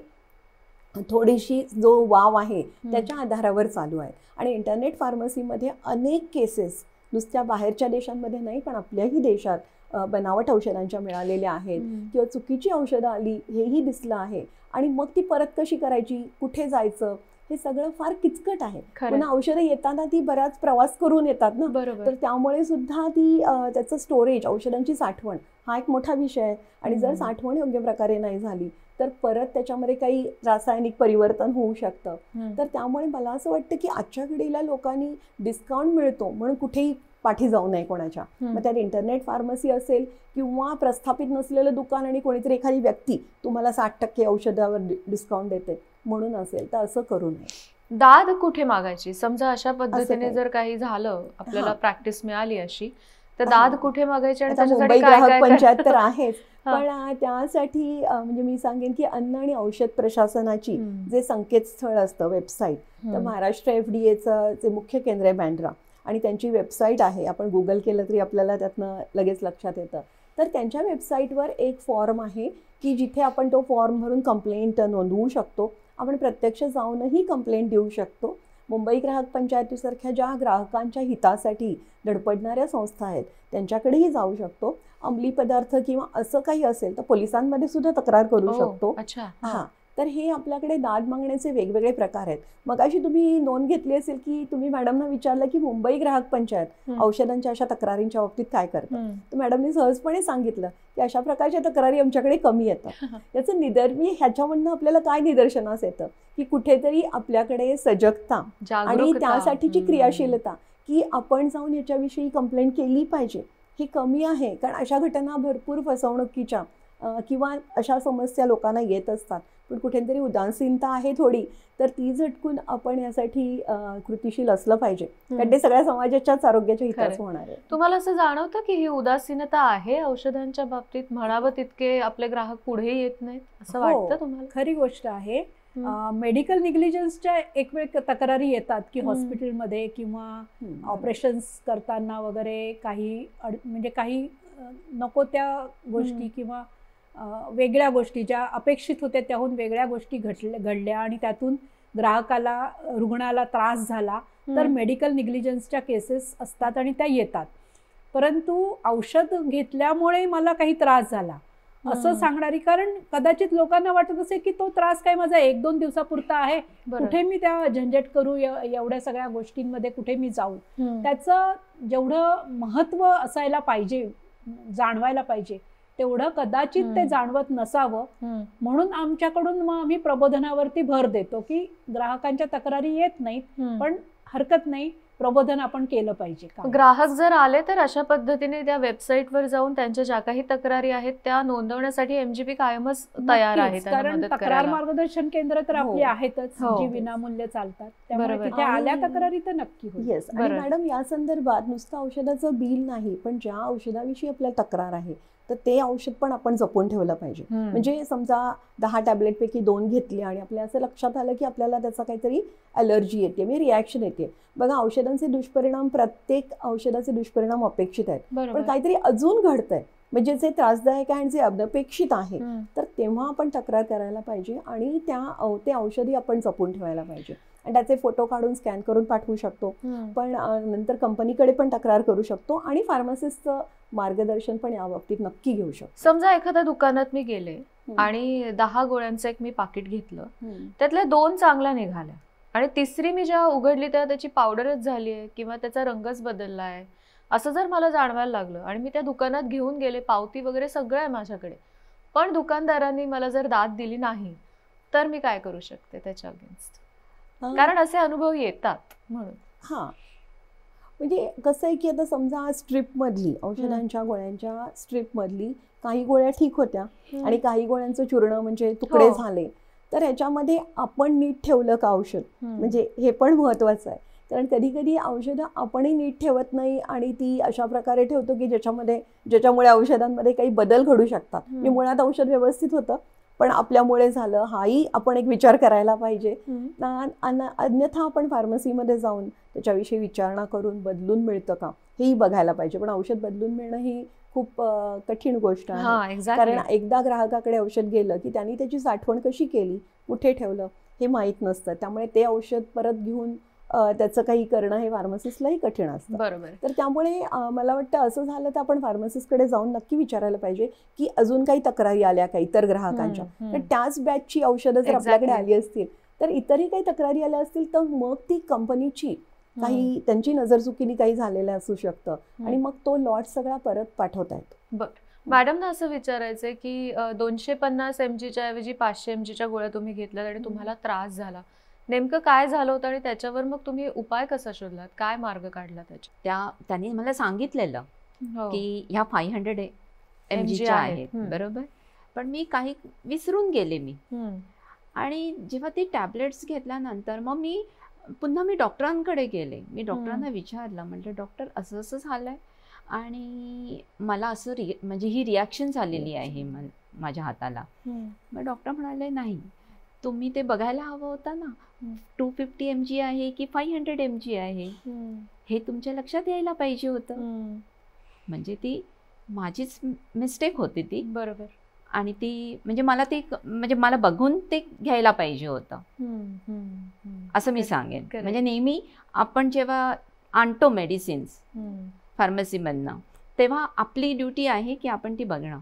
Speaker 6: थोडीशी जो वाव आहे त्याच्या आधारावर चालू आहे. आणि इंटरनेट फार्मसीमध्ये अनेक केसेस नुसत्या बाहेरच्या देशांमध्ये नाही पण आपल्याही देशात बनावट औषधांच्या मिळालेल्या आहेत किंवा चुकीची औषधं आली हेही दिसलं आहे. आणि मग ती परत कशी करायची, कुठे जायचं, हे सगळं फार किचकट आहे. पुन्हा औषधं येताना ती बराच प्रवास करून येतात ना, तर त्यामुळे सुद्धा ती त्याचं स्टोरेज, औषधांची साठवण हा एक मोठा विषय आहे. आणि जर साठवण योग्य प्रकारे नाही झाली तर परत त्याच्यामध्ये काही रासायनिक परिवर्तन होऊ शकतं. तर त्यामुळे मला असं वाटतं की आजच्या घडीला लोकांनी डिस्काउंट मिळतो म्हणून कुठेही पाठी जाऊ नये कोणाच्या. मग त्यात इंटरनेट फार्मसी असेल किंवा प्रस्थापित नसलेलं दुकान आणि कोणीतरी एखादी व्यक्ती तुम्हाला 60% औषधावर डिस्काउंट देते म्हणून असेल तर असं करू नये.
Speaker 3: दाद कुठे मागायची? समजा अशा पद्धतीने
Speaker 6: काही.
Speaker 3: जर काही झालं, आपल्याला
Speaker 6: हा.
Speaker 3: प्रॅक्टिस मिळाली अशी, तर
Speaker 6: हा.
Speaker 3: दाद कुठे मागायची आणि
Speaker 6: आता
Speaker 3: त्याच्यासाठी
Speaker 6: मुंबई
Speaker 3: काय
Speaker 6: ग्राहक
Speaker 3: काय
Speaker 6: पंचायत तर आहेच,
Speaker 3: हा.
Speaker 6: पण त्यासाठी म्हणजे मी सांगेन की अन्न आणि औषध प्रशासनाची
Speaker 3: हम्म.
Speaker 6: जे संकेतस्थळ असतं, वेबसाईट, तर
Speaker 3: हम्म.
Speaker 6: महाराष्ट्र FDAचं जे मुख्य केंद्र आहे बँड्रा, आणि त्यांची वेबसाईट आहे, आपण गुगल केलं तरी आपल्याला त्यातनं लगेच लक्षात येतं. तर त्यांच्या वेबसाईटवर एक फॉर्म आहे की जिथे आपण तो फॉर्म भरून कंप्लेंट नोंदवू शकतो. आपण प्रत्यक्ष जाऊनही कंप्लेंट देऊ शकतो. मुंबई ग्राहक पंचायतीसारख्या ज्या ग्राहकांच्या हितासाठी धडपडणाऱ्या संस्था आहेत त्यांच्याकडेही जाऊ शकतो. अंमली पदार्थ किंवा असं काही असेल तर पोलिसांमध्ये सुद्धा तक्रार करू
Speaker 3: ओ,
Speaker 6: शकतो.
Speaker 3: अच्छा.
Speaker 6: हां, तर हे आपल्याकडे दाद मागण्याचे वेगवेगळे प्रकार आहेत. मगाशी तुम्ही नोंद घेतली असेल की तुम्ही मॅडमना विचारलं की मुंबई ग्राहक पंचायत
Speaker 3: हम्म.
Speaker 6: औषधांच्या अशा तक्रारींच्या बाबतीत काय करतात.
Speaker 3: हम्म.
Speaker 6: तर मॅडमनी सहजपणे सांगितलं की अशा प्रकारच्या तक्रारी आमच्याकडे कमी येतात. याचं ह्याच्यामधनं आपल्याला काय निदर्शनास येतं की कुठेतरी आपल्याकडे सजगता आणि
Speaker 3: जागरूकता.
Speaker 6: त्यासाठीची
Speaker 3: हम्म.
Speaker 6: क्रियाशीलता की आपण जाऊन याच्याविषयी कंप्लेंट केली पाहिजे हे कमी आहे. कारण अशा घटना भरपूर फसवणुकीच्या किंवा अशा समस्या लोकांना येत असतात, पण कुठेतरी उदासीनता आहे थोडी, तर ती झटकून आपण यासाठी कृतिशील असलं पाहिजे. कारण ते सगळ्या समाजाच्याच आरोग्याच्या हिताचं
Speaker 3: खरंय.
Speaker 6: होणार आहे.
Speaker 3: तुम्हाला असं जाणवतं की ही उदासीनता आहे औषधांच्या बाबतीत? म्हणावं तितके आपले ग्राहक पुढे येत नाहीत असं
Speaker 5: हो.
Speaker 3: वाटतं तुम्हाला?
Speaker 5: खरी गोष्ट आहे.
Speaker 3: हम्म.
Speaker 5: मेडिकल निग्लिजन्सच्या एक वेळ तक्रारी येतात की
Speaker 3: हम्म.
Speaker 5: हॉस्पिटलमध्ये किंवा
Speaker 6: हम्म.
Speaker 5: ऑपरेशन्स करताना वगैरे काही म्हणजे काही नको त्या गोष्टी
Speaker 3: हम्म.
Speaker 5: किंवा वेगळ्या गोष्टी ज्या अपेक्षित होत्या त्याहून वेगळ्या गोष्टी घडल्या आणि त्यातून ग्राहकाला रुग्णाला त्रास झाला तर
Speaker 3: हम्म.
Speaker 5: मेडिकल निग्लिजन्सच्या केसेस असतात आणि त्या येतात. परंतु औषध घेतल्यामुळे मला काही त्रास झाला असं
Speaker 3: हम्म.
Speaker 5: सांगणारी, कारण कदाचित लोकांना वाटत असेल की तो त्रास काय माझा 1-2 दिवसापुरता आहे,
Speaker 3: बरोबर.
Speaker 5: कुठे मी त्या झंझट करू, एवढ्या सगळ्या गोष्टींमध्ये कुठे मी जाऊ.
Speaker 3: हम्म.
Speaker 5: त्याचं जेवढं महत्त्व असायला पाहिजे, जाणवायला पाहिजे, तेवढं कदाचित ते
Speaker 3: हम्म.
Speaker 5: जाणवत नसावं.
Speaker 3: हम्म.
Speaker 5: म्हणून आमच्याकडून मग आम्ही प्रबोधनावरती भर देतो की ग्राहकांच्या तक्रारी येत नाहीत,
Speaker 3: हम्म.
Speaker 5: पण हरकत नाही, प्रबोधन आपण केलं पाहिजे.
Speaker 3: ग्राहक जर आले तर अशा पद्धतीने त्या वेबसाईटवर जाऊन त्यांच्या ज्या काही तक्रारी आहेत त्या नोंदवण्यासाठी MGP कायमच तयार आहे
Speaker 5: नक्कीच,
Speaker 3: त्यांना
Speaker 5: कारण
Speaker 3: मदत
Speaker 5: तक्रार
Speaker 3: करायला.
Speaker 5: मार्गदर्शन केंद्र तर आपली
Speaker 6: हो.
Speaker 5: आहेतच,
Speaker 3: हो.
Speaker 5: जी विनामूल्य चालतात. त्यामुळे
Speaker 3: बरोबर.
Speaker 5: तिथे आल्या
Speaker 6: आणि-
Speaker 5: तक्रारी तर नक्की होईल.
Speaker 6: येस. आणि
Speaker 3: बरं.
Speaker 6: मॅडम या संदर्भात नुसतं औषधाचं बिल नाही, पण ज्या औषधाविषयी आपल्याला तक्रार आहे तर ते औषध पण आपण जपून ठेवलं पाहिजे.
Speaker 3: हम्म.
Speaker 6: म्हणजे समजा 10 टॅबलेटपैकी 2 घेतली आणि आपल्या असं लक्षात आलं की आपल्याला त्याचा काहीतरी अलर्जी येते, म्हणजे रिॲक्शन येते. बघा, औषधांचे दुष्परिणाम, प्रत्येक औषधाचे दुष्परिणाम अपेक्षित आहेत, पण
Speaker 3: बरोबर.
Speaker 6: काहीतरी अजून घडतंय म्हणजे जे त्रासदायक आहे आणि जे अनपेक्षित आहे,
Speaker 3: हम्म.
Speaker 6: तर तेव्हा आपण तक्रार करायला पाहिजे आणि ते औषधी आपण जपून ठेवायला पाहिजे. आणि त्याचे फोटो काढून स्कॅन करून पाठवू शकतो.
Speaker 3: हम्म.
Speaker 6: पण नंतर कंपनीकडे पण तक्रार करू शकतो आणि फार्मासिस्टचं मार्गदर्शन पण या बाबतीत नक्की घेऊ शकतो.
Speaker 3: समजा एखाद्या दुकानात मी गेले
Speaker 6: हम्म.
Speaker 3: आणि 10 गोळ्यांचं एक मी पाकिट घेतलं,
Speaker 6: हम्म.
Speaker 3: त्यातल्या 2 चांगल्या निघाल्या आणि तिसरी मी जेव्हा उघडली तेव्हा त्याची पावडरच झाली आहे किंवा त्याचा रंगच बदलला आहे असं जर मला जाणवायला लागलं आणि मी त्या दुकानात घेऊन गेले, पावती वगैरे सगळं आहे माझ्याकडे, पण दुकानदारांनी मला जर दाद दिली नाही तर मी काय करू शकते त्याच्या अगेन्स्ट? कारण असे अनुभव येतात म्हणून.
Speaker 6: हां, म्हणजे कसं आहे की आता समजा स्ट्रीपमधली औषधांच्या गोळ्यांच्या स्ट्रीपमधली काही गोळ्या ठीक होत्या आणि काही गोळ्यांचं चूर्ण म्हणजे तुकडे
Speaker 3: हो.
Speaker 6: झाले, तर ह्याच्यामध्ये आपण नीट ठेवलं का औषध,
Speaker 3: हम्म.
Speaker 6: म्हणजे हे पण महत्त्वाचं आहे. कारण कधी कधी औषधं आपणही नीट ठेवत नाही आणि ती अशा प्रकारे ठेवतो की ज्याच्यामुळे औषधांमध्ये काही बदल घडू शकतात. म्हणजे मुळात औषध व्यवस्थित होतं पण आपल्यामुळे झालं, हाही आपण एक विचार करायला पाहिजे. अन्यथा आपण फार्मसीमध्ये जाऊन त्याच्याविषयी विचारणा करून बदलून मिळतं का हेही बघायला पाहिजे. पण औषध बदलून मिळणं ही खूप कठीण गोष्ट आहे.
Speaker 3: हा, एक्झॅक्टली.
Speaker 6: कारण एकदा ग्राहकाकडे औषध गेलं की त्यांनी त्याची साठवण कशी केली, कुठे ठेवलं हे माहीत नसतं. त्यामुळे ते औषध परत घेऊन त्याचं काही करणं हे फार्मसिस्टलाही कठीण असतं.
Speaker 3: बरोबर.
Speaker 6: तर त्यामुळे मला वाटतं असं झालं तर आपण फार्मसिस्टकडे जाऊन नक्की विचारायला पाहिजे की अजून काही तक्रारी आल्या का इतर ग्राहकांच्या. तर त्याच बॅचची औषधं जर आपल्याकडे आली असतील तर इतरही काही तक्रारी आल्या असतील तर मग ती कंपनीची काही त्यांची नजरचुकीने काही झालेलं असू शकतं आणि मग तो लॉट सगळा परत पाठवता येतो.
Speaker 3: बर, मॅडमना असं विचारायचंय की 250 mgच्या ऐवजी 500 mgच्या गोळ्या तुम्ही घेतल्यात आणि तुम्हाला त्रास झाला, नेमकं काय झालं होतं आणि त्याच्यावर मग तुम्ही उपाय कसा शोधलात, काय मार्ग काढला त्याच्या?
Speaker 4: त्यांनी मला सांगितलेलं
Speaker 3: हो.
Speaker 4: की ह्या 500 mgच्या आहेत, बरोबर, पण मी काही विसरून गेले मी. आणि जेव्हा ती टॅबलेट्स घेतल्यानंतर मग पुन्हा मी डॉक्टरांकडे गेले. मी डॉक्टरांना विचारलं, म्हटलं डॉक्टर असं असं झालं आहे आणि मला असं म्हणजे ही रिॲक्शन झालेली आहे माझ्या हाताला. मग डॉक्टर म्हणाले नाही, तुम्ही ते बघायला हवं होतं ना, 250 mg आहे की 500 mg आहे, हे तुमच्या लक्षात यायला पाहिजे होतं. म्हणजे ती माझीच मिस्टेक होती ती.
Speaker 3: बरोबर.
Speaker 4: आणि ती म्हणजे मला बघून ते घ्यायला पाहिजे होतं, असं मी सांगेन. म्हणजे नेहमी आपण जेव्हा आणतो मेडिसिन्स फार्मसीमधनं, तेव्हा आपली ड्युटी आहे की आपण ती बघणं.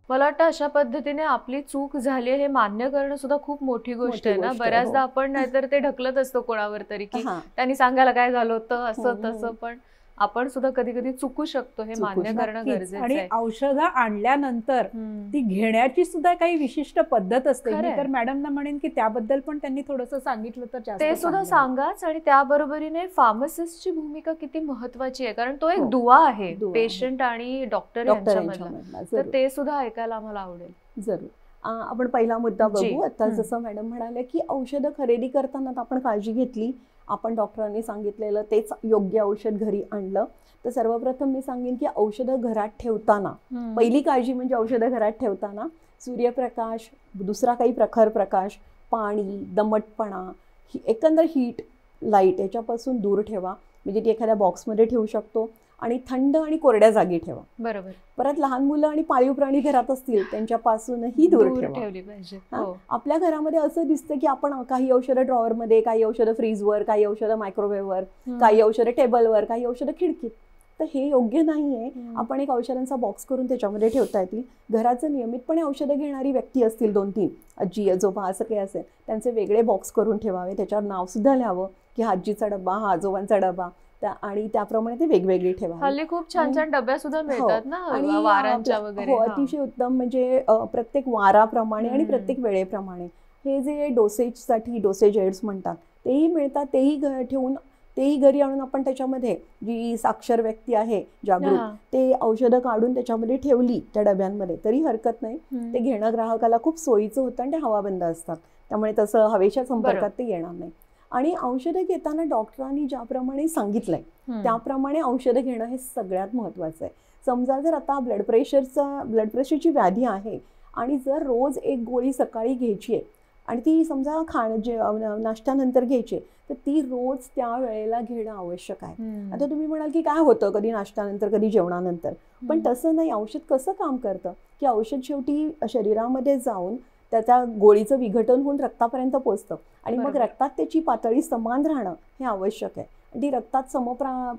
Speaker 3: मला वाटतं अशा पद्धतीने आपली चूक झाली हे मान्य करणं सुद्धा खूप मोठी गोष्ट आहे ना. बऱ्याचदा आपण नाहीतर ते ढकलत असतो कोणावर तरी, की त्यांनी सांगायला काय झालं होतं असं तसं, पण आपण सुद्धा कधी कधी चुकू शकतो, हे मान्य करणं गरजेचं आहे.
Speaker 5: आणि औषधं आणल्यानंतर ती घेण्याची सुद्धा काही विशिष्ट पद्धत असते. मी तर मॅडमना म्हणेन की त्याबद्दल पण त्यांनी थोडंसं सांगितलं तर जास्त
Speaker 3: ते सुद्धा सांगाच. आणि त्याबरोबरीने फार्मसिस्टची भूमिका किती महत्वाची आहे, कारण तो एक दुवा आहे पेशंट आणि डॉक्टर यांच्यामधला. तर ते सुद्धा ऐकायला आम्हाला आवडेल.
Speaker 6: जरूर. आपण पहिला मुद्दा बघू. आता जसं मॅडम म्हणाले की औषधं खरेदी करताना आपण काळजी घेतली, आपण डॉक्टरांनी सांगितलेलं तेच योग्य औषध घरी आणलं. तर सर्वप्रथम मी सांगेन की औषधं घरात ठेवताना पहिली काळजी म्हणजे औषधं घरात ठेवताना सूर्यप्रकाश, दुसरा काही प्रखर प्रकाश, पाणी, दमटपणा, एकंदर हीट, लाईट याच्यापासून दूर ठेवा. म्हणजे ती एखाद्या बॉक्समध्ये ठेवू शकतो आणि थंड आणि कोरड्या जागी ठेवा.
Speaker 3: बरोबर.
Speaker 6: परत लहान मुलं आणि पाळीव प्राणी घरात असतील त्यांच्यापासूनही दूर
Speaker 3: ठेवली पाहिजे.
Speaker 6: आपल्या घरामध्ये असं दिसतं की आपण काही औषधं ड्रॉवरमध्ये, काही औषधं फ्रीजवर, काही औषधं मायक्रोवेव्हवर, काही औषधं टेबलवर, काही औषधं खिडकीत. तर हे योग्य नाहीये. आपण एक औषधांचा बॉक्स करून त्याच्यामध्ये ठेवता येतील. घराचं नियमितपणे औषधं घेणारी व्यक्ती असतील 2-3, आजी आजोबा असं काही असेल, त्यांचे वेगळे बॉक्स करून ठेवावे. त्याच्यावर नाव सुद्धा लिहावं की हा आजीचा डबा, हा आजोबांचा डबा, आणि त्याप्रमाणे ते वेगवेगळी ठेवा.
Speaker 3: हल्ली खूप छान छान डब्या सुद्धा मिळतात ना, आणि वारांच्या वगैरे.
Speaker 6: हो, अतिशय उत्तम. म्हणजे प्रत्येक वाराप्रमाणे आणि प्रत्येक वेळेप्रमाणे हे जे डोसेजसाठी डोसेज एड्स म्हणतात तेही मिळतात. तेही ठेवून तेही घरी आणून आपण त्याच्यामध्ये जी साक्षर व्यक्ती आहे जागरूक, ते औषधं काढून त्याच्यामध्ये ठेवली त्या डब्यांमध्ये तरी हरकत नाही. ते घेणं ग्राहकाला खूप सोयीचं होतं आणि ते हवाबंद असतात, त्यामुळे तसं हवेच्या संपर्कात ते येणार नाही. आणि औषधं घेताना डॉक्टरांनी ज्याप्रमाणे सांगितलंय त्याप्रमाणे औषधं घेणं हे सगळ्यात महत्त्वाचं आहे. समजा जर आता ब्लड प्रेशरची व्याधी आहे आणि जर रोज एक गोळी सकाळी घ्यायची आहे आणि ती समजा नाश्त्यानंतर घ्यायची आहे, तर ती रोज त्या वेळेला घेणं आवश्यक आहे. आता तुम्ही म्हणाल की काय होतं, कधी नाश्त्यानंतर कधी जेवणानंतर, पण तसं नाही. औषध कसं काम करतं की औषध शेवटी शरीरामध्ये जाऊन त्याच्या गोळीचं विघटन होऊन रक्तापर्यंत पोहोचतं आणि मग रक्तात त्याची पातळी समान राहणं हे आवश्यक आहे. ती रक्तात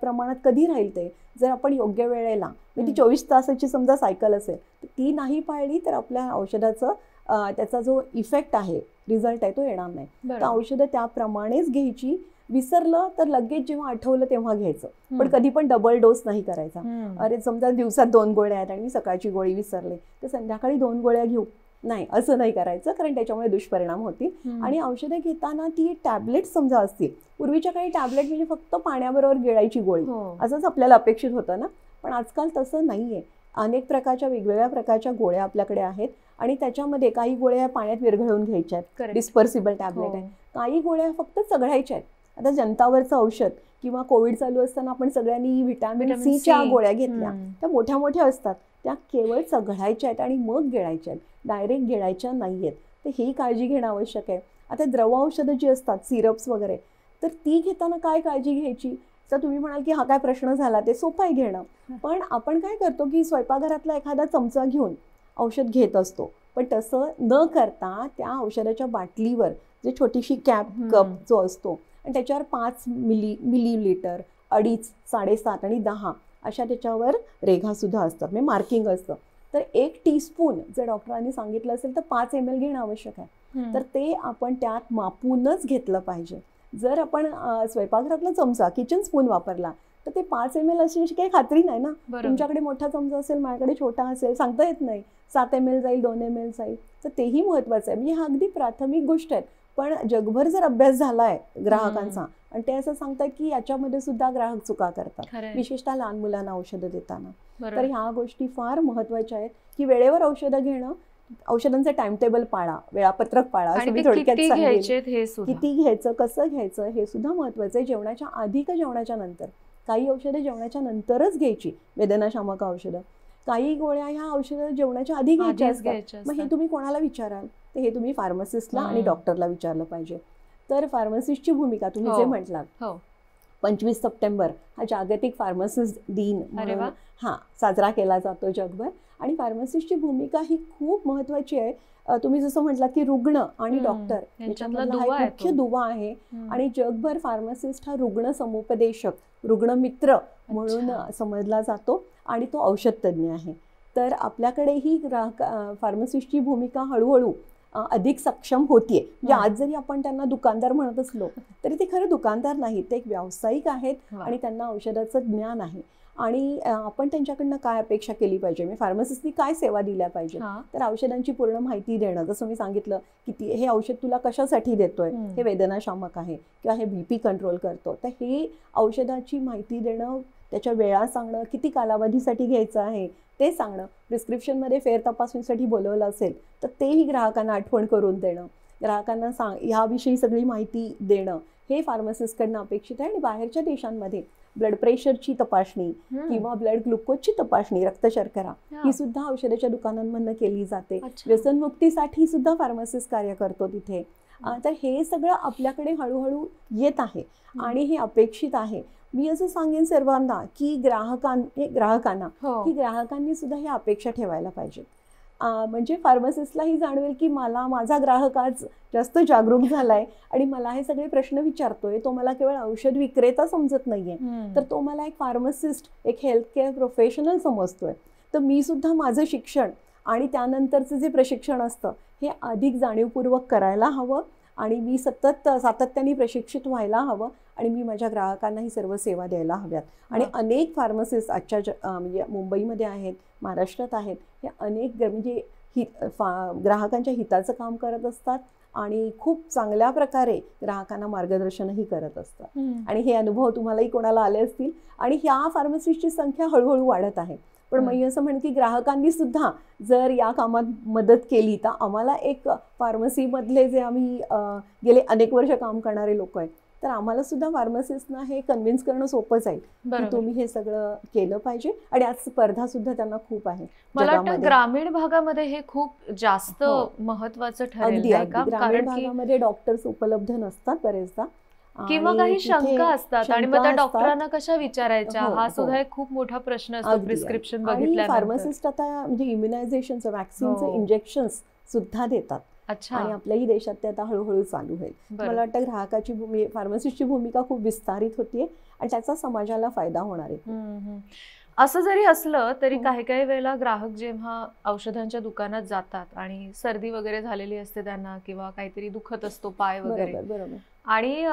Speaker 6: प्रमाणात कधी राहील ते जर आपण योग्य वेळेला, म्हणजे ती 24 तासाची समजा सायकल असेल तर ती नाही पाळली तर आपल्या औषधाचं त्याचा जो इफेक्ट आहे, रिझल्ट आहे, तो येणार नाही. तर औषधं त्याप्रमाणेच घ्यायची. विसरलं तर लगेच जेव्हा आठवलं तेव्हा घ्यायचं, पण कधी पण डबल डोस नाही करायचा. अरे समजा दिवसात 2 गोळ्या आहेत आणि मी सकाळची गोळी विसरले तर संध्याकाळी 2 गोळ्या घेऊ, नाही, असं नाही करायचं, कारण त्याच्यामुळे दुष्परिणाम होतील. आणि औषधं घेताना ती टॅबलेट समजा असतील, पूर्वीच्या काही टॅबलेट म्हणजे फक्त पाण्याबरोबर गिळायची गोळी असंच आपल्याला अपेक्षित होतं ना, पण आजकाल तसं नाहीये. अनेक प्रकारच्या वेगवेगळ्या प्रकारच्या गोळ्या आपल्याकडे आहेत आणि त्याच्यामध्ये काही गोळ्या पाण्यात विरघळवून घ्यायच्या आहेत, डिस्पर्सिबल टॅबलेट आहे. काही गोळ्या फक्त चघळायच्या आहेत. आता जंतावरचं औषध किंवा कोविड चालू असताना आपण सगळ्यांनी व्हिटॅमिन सीच्या गोळ्या घेतल्या, त्या मोठ्या मोठ्या असतात, त्या केवळ चघळायच्या आहेत आणि मग गिळायच्या आहेत, डायरेक्ट गिळायच्या नाही आहेत. तर ही काळजी घेणं आवश्यक आहे. आता द्रव औषधं जी असतात, सिरप्स वगैरे, तर ती घेताना काय काळजी घ्यायची. तर तुम्ही म्हणाल की हा काय प्रश्न झाला, ते सोपं आहे घेणं, पण आपण काय करतो की स्वयंपाकघरातला एखादा चमचा घेऊन औषध घेत असतो, पण तसं न करता त्या औषधाच्या बाटलीवर जे छोटीशी कॅप कप जो असतो आणि त्याच्यावर 5 मिलीलिटर, 2.5, 7.5 आणि 10 अशा त्याच्यावर रेघासुद्धा असतात, म्हणजे मार्किंग असतं. तर 1 टीस्पून जर डॉक्टरांनी सांगितलं असेल तर 5 ml घेणं आवश्यक आहे. तर ते आपण त्यात मापूनच घेतलं पाहिजे. जर आपण स्वयंपाकघरातला चमचा, किचन स्पून वापरला तर ते 5 ml अशी काही खात्री नाही ना. तुमच्याकडे मोठा चमचा असेल, माझ्याकडे छोटा असेल, सांगता येत नाही. 7 ml जाईल, 2 ml जाईल, तर तेही महत्त्वाचं आहे. म्हणजे हा अगदी प्राथमिक गोष्ट आहे. पण जगभर जर अभ्यास झाला आहे ग्राहकांचा आणि ते असं सांगतात की याच्यामध्ये सुद्धा ग्राहक चुका करतात,
Speaker 3: खरंय.
Speaker 6: विशेषतः लहान मुलांना औषधं देताना. तर
Speaker 3: बरोबर.
Speaker 6: ह्या गोष्टी फार महत्वाच्या आहेत की वेळेवर औषधं घेणं, औषधांचं टाइम टेबल पाळा, वेळापत्रक पाळा, असं
Speaker 3: आणि
Speaker 6: मी
Speaker 3: ते
Speaker 6: थोडक्यात
Speaker 3: किती
Speaker 6: सांगेन.
Speaker 3: घ्यायचे हे सुद्धा.
Speaker 6: किती घ्यायचं, कसं घ्यायचं हे सुद्धा महत्वाचं आहे. जेवणाच्या आधी का जेवणाच्या नंतर. काही औषधं जेवणाच्या नंतरच घ्यायची, वेदनाशामक औषधं. काही गोळ्या ह्या औषधं जेवणाच्या आधी घ्यायच्या
Speaker 3: आधीच
Speaker 6: असतात.
Speaker 3: घ्यायचे
Speaker 6: मग हे
Speaker 3: असतात.
Speaker 6: तुम्ही कोणाला विचाराल? तर हे तुम्ही फार्मसिस्टला आणि
Speaker 3: हम्म.
Speaker 6: डॉक्टरला विचारलं पाहिजे. तर फार्मसिस्टची भूमिका तुम्ही
Speaker 3: हो.
Speaker 6: जे म्हटलात,
Speaker 3: हो.
Speaker 6: 25 सप्टेंबर हा जागतिक फार्मसिस्ट दिन
Speaker 3: अरे वा.
Speaker 6: म्हणून साजरा केला जातो जगभर. आणि फार्मसिस्टची भूमिका ही खूप महत्वाची आहे. तुम्ही जसं म्हटलं की रुग्ण आणि
Speaker 3: हम्म.
Speaker 6: डॉक्टर
Speaker 3: यांच्यातला
Speaker 6: याच्यामधला हा
Speaker 3: दुवा
Speaker 6: एक
Speaker 3: आहे
Speaker 6: मुख्य
Speaker 3: तो.
Speaker 6: दुवा आहे.
Speaker 3: हम्म.
Speaker 6: आणि जगभर फार्मसिस्ट हा रुग्ण समुपदेशक, रुग्णमित्र म्हणून
Speaker 3: अच्छा.
Speaker 6: समजला जातो आणि तो औषध तज्ज्ञ आहे. तर आपल्याकडेही फार्मसिस्टची भूमिका हळूहळू अधिक सक्षम होतीये. म्हणजे आज जरी आपण त्यांना दुकानदार म्हणत असलो तरी ते खरं दुकानदार नाहीत, ते एक व्यावसायिक आहेत
Speaker 3: वा.
Speaker 6: आणि त्यांना औषधाचं ज्ञान आहे. आणि आपण त्यांच्याकडनं काय अपेक्षा केली पाहिजे, म्हणजे फार्मसिस्टनी काय सेवा दिल्या पाहिजे.
Speaker 3: हा.
Speaker 6: तर औषधांची पूर्ण माहिती देणं, जसं मी सांगितलं की हे औषध तुला कशासाठी देतोय,
Speaker 3: हम्म.
Speaker 6: हे वेदनाशामक आहे किंवा हे BP कंट्रोल करतो, तर हे औषधाची माहिती देणं, त्याच्या वेळा सांगणं, किती कालावधीसाठी घ्यायचं आहे ते सांगणं, प्रिस्क्रिप्शनमध्ये फेर तपासणीसाठी बोलवलं असेल तर तेही ग्राहकांना आठवण करून देणं, ग्राहकांना ह्याविषयी सगळी माहिती देणं, हे फार्मसिस्टकडनं अपेक्षित आहे. आणि बाहेरच्या देशांमध्ये ब्लड प्रेशरची तपासणी किंवा ब्लड ग्लुकोजची तपासणी, रक्तशर्करा, ही सुद्धा औषधाच्या दुकानांमधनं केली जाते.
Speaker 3: अच्छा.
Speaker 6: व्यसनमुक्तीसाठी सुद्धा फार्मसिस्ट कार्य करतो तिथे. तर हे सगळं आपल्याकडे हळूहळू येत आहे आणि हे अपेक्षित आहे. मी असं सांगेन सर्वांना की ग्राहकांना
Speaker 3: हो.
Speaker 6: की ग्राहकांनी सुद्धा ही अपेक्षा ठेवायला पाहिजेत. म्हणजे फार्मसिस्टलाही जाणवेल की माझा ग्राहक आज जास्त जागरूक झालाय आणि मला हे सगळे प्रश्न विचारतोय, तो मला केवळ औषध विक्रेता समजत नाहीये,
Speaker 3: हम्म.
Speaker 6: तर तो मला एक फार्मसिस्ट, एक हेल्थ केअर प्रोफेशनल समजतोय. तर मी सुद्धा माझं शिक्षण आणि त्यानंतरचं जे प्रशिक्षण असतं हे अधिक जाणीवपूर्वक करायला हवं आणि मी सातत्याने प्रशिक्षित व्हायला हवं आणि मी माझ्या ग्राहकांना ही सर्व सेवा द्यायला हव्यात. आणि अनेक फार्मसिस्ट आजच्या म्हणजे मुंबईमध्ये आहेत, महाराष्ट्रात आहेत, हे अनेक म्हणजे ग्राहकांच्या हिताचं काम करत असतात आणि खूप चांगल्या प्रकारे ग्राहकांना मार्गदर्शनही करत असतात.
Speaker 3: हम्म.
Speaker 6: आणि हे अनुभव तुम्हालाही कोणाला आले असतील. आणि ह्या फार्मसिस्टची संख्या हळूहळू वाढत आहे. पण मी असं म्हणेन की ग्राहकांनी सुद्धा जर या कामात मदत केली तर आम्हाला एक फार्मसीमधले जे आम्ही गेले अनेक वर्ष काम करणारे लोक आहेत, तर आम्हाला सुद्धा फार्मसिस्टना हे कन्व्हिन्स करणं सोपं जाईल की
Speaker 3: बरोबर.
Speaker 6: तुम्ही हे सगळं केलं पाहिजे. आणि आज स्पर्धा सुद्धा त्यांना खूप आहे
Speaker 3: मला वाटतं
Speaker 6: जगामध्ये.
Speaker 3: ग्रामीण भागामध्ये हे खूप जास्त
Speaker 6: हो.
Speaker 3: महत्वाचं ठरेल
Speaker 6: अगदी
Speaker 3: नाही
Speaker 6: अगदी
Speaker 3: का?
Speaker 6: ग्रामीण
Speaker 3: कारण की
Speaker 6: भागामध्ये डॉक्टर्स उपलब्ध नसतात बरेचदा
Speaker 3: किंवा
Speaker 6: आणि
Speaker 3: काही
Speaker 6: तिथे
Speaker 3: शंका असतात आणि मग
Speaker 6: शंका
Speaker 3: त्या
Speaker 6: असतात.
Speaker 3: डॉक्टरांना कशा विचारायच्या,
Speaker 6: हो,
Speaker 3: हा
Speaker 6: हो.
Speaker 3: सुद्धा एक खूप मोठा प्रश्न असतो
Speaker 6: अगदी,
Speaker 3: प्रिस्क्रिप्शन
Speaker 6: आणि
Speaker 3: बघितल्यानंतर.
Speaker 6: फार्मसिस्ट आता म्हणजे इम्युनायझेशनचं, वॅक्सिनचं
Speaker 3: हो.
Speaker 6: इंजेक्शन्स सुद्धा देतात
Speaker 3: अच्छा.
Speaker 6: आणि आपल्याही देशात ते आता हळूहळू चालू होईल.
Speaker 3: बरं.
Speaker 6: मला वाटतं ग्राहकाची फार्मसिस्टची भूमिका खूप विस्तारित होतीये आणि त्याचा समाजाला फायदा होणार आहे.
Speaker 3: हम्म, हम्म. असं जरी असलं तरी काही काही वेळेला ग्राहक जेव्हा औषधांच्या दुकानात जातात आणि सर्दी वगैरे झालेली असते त्यांना किंवा काहीतरी दुखत असतो पाय वगैरे,
Speaker 6: बरोबर बरोबर.
Speaker 3: आणि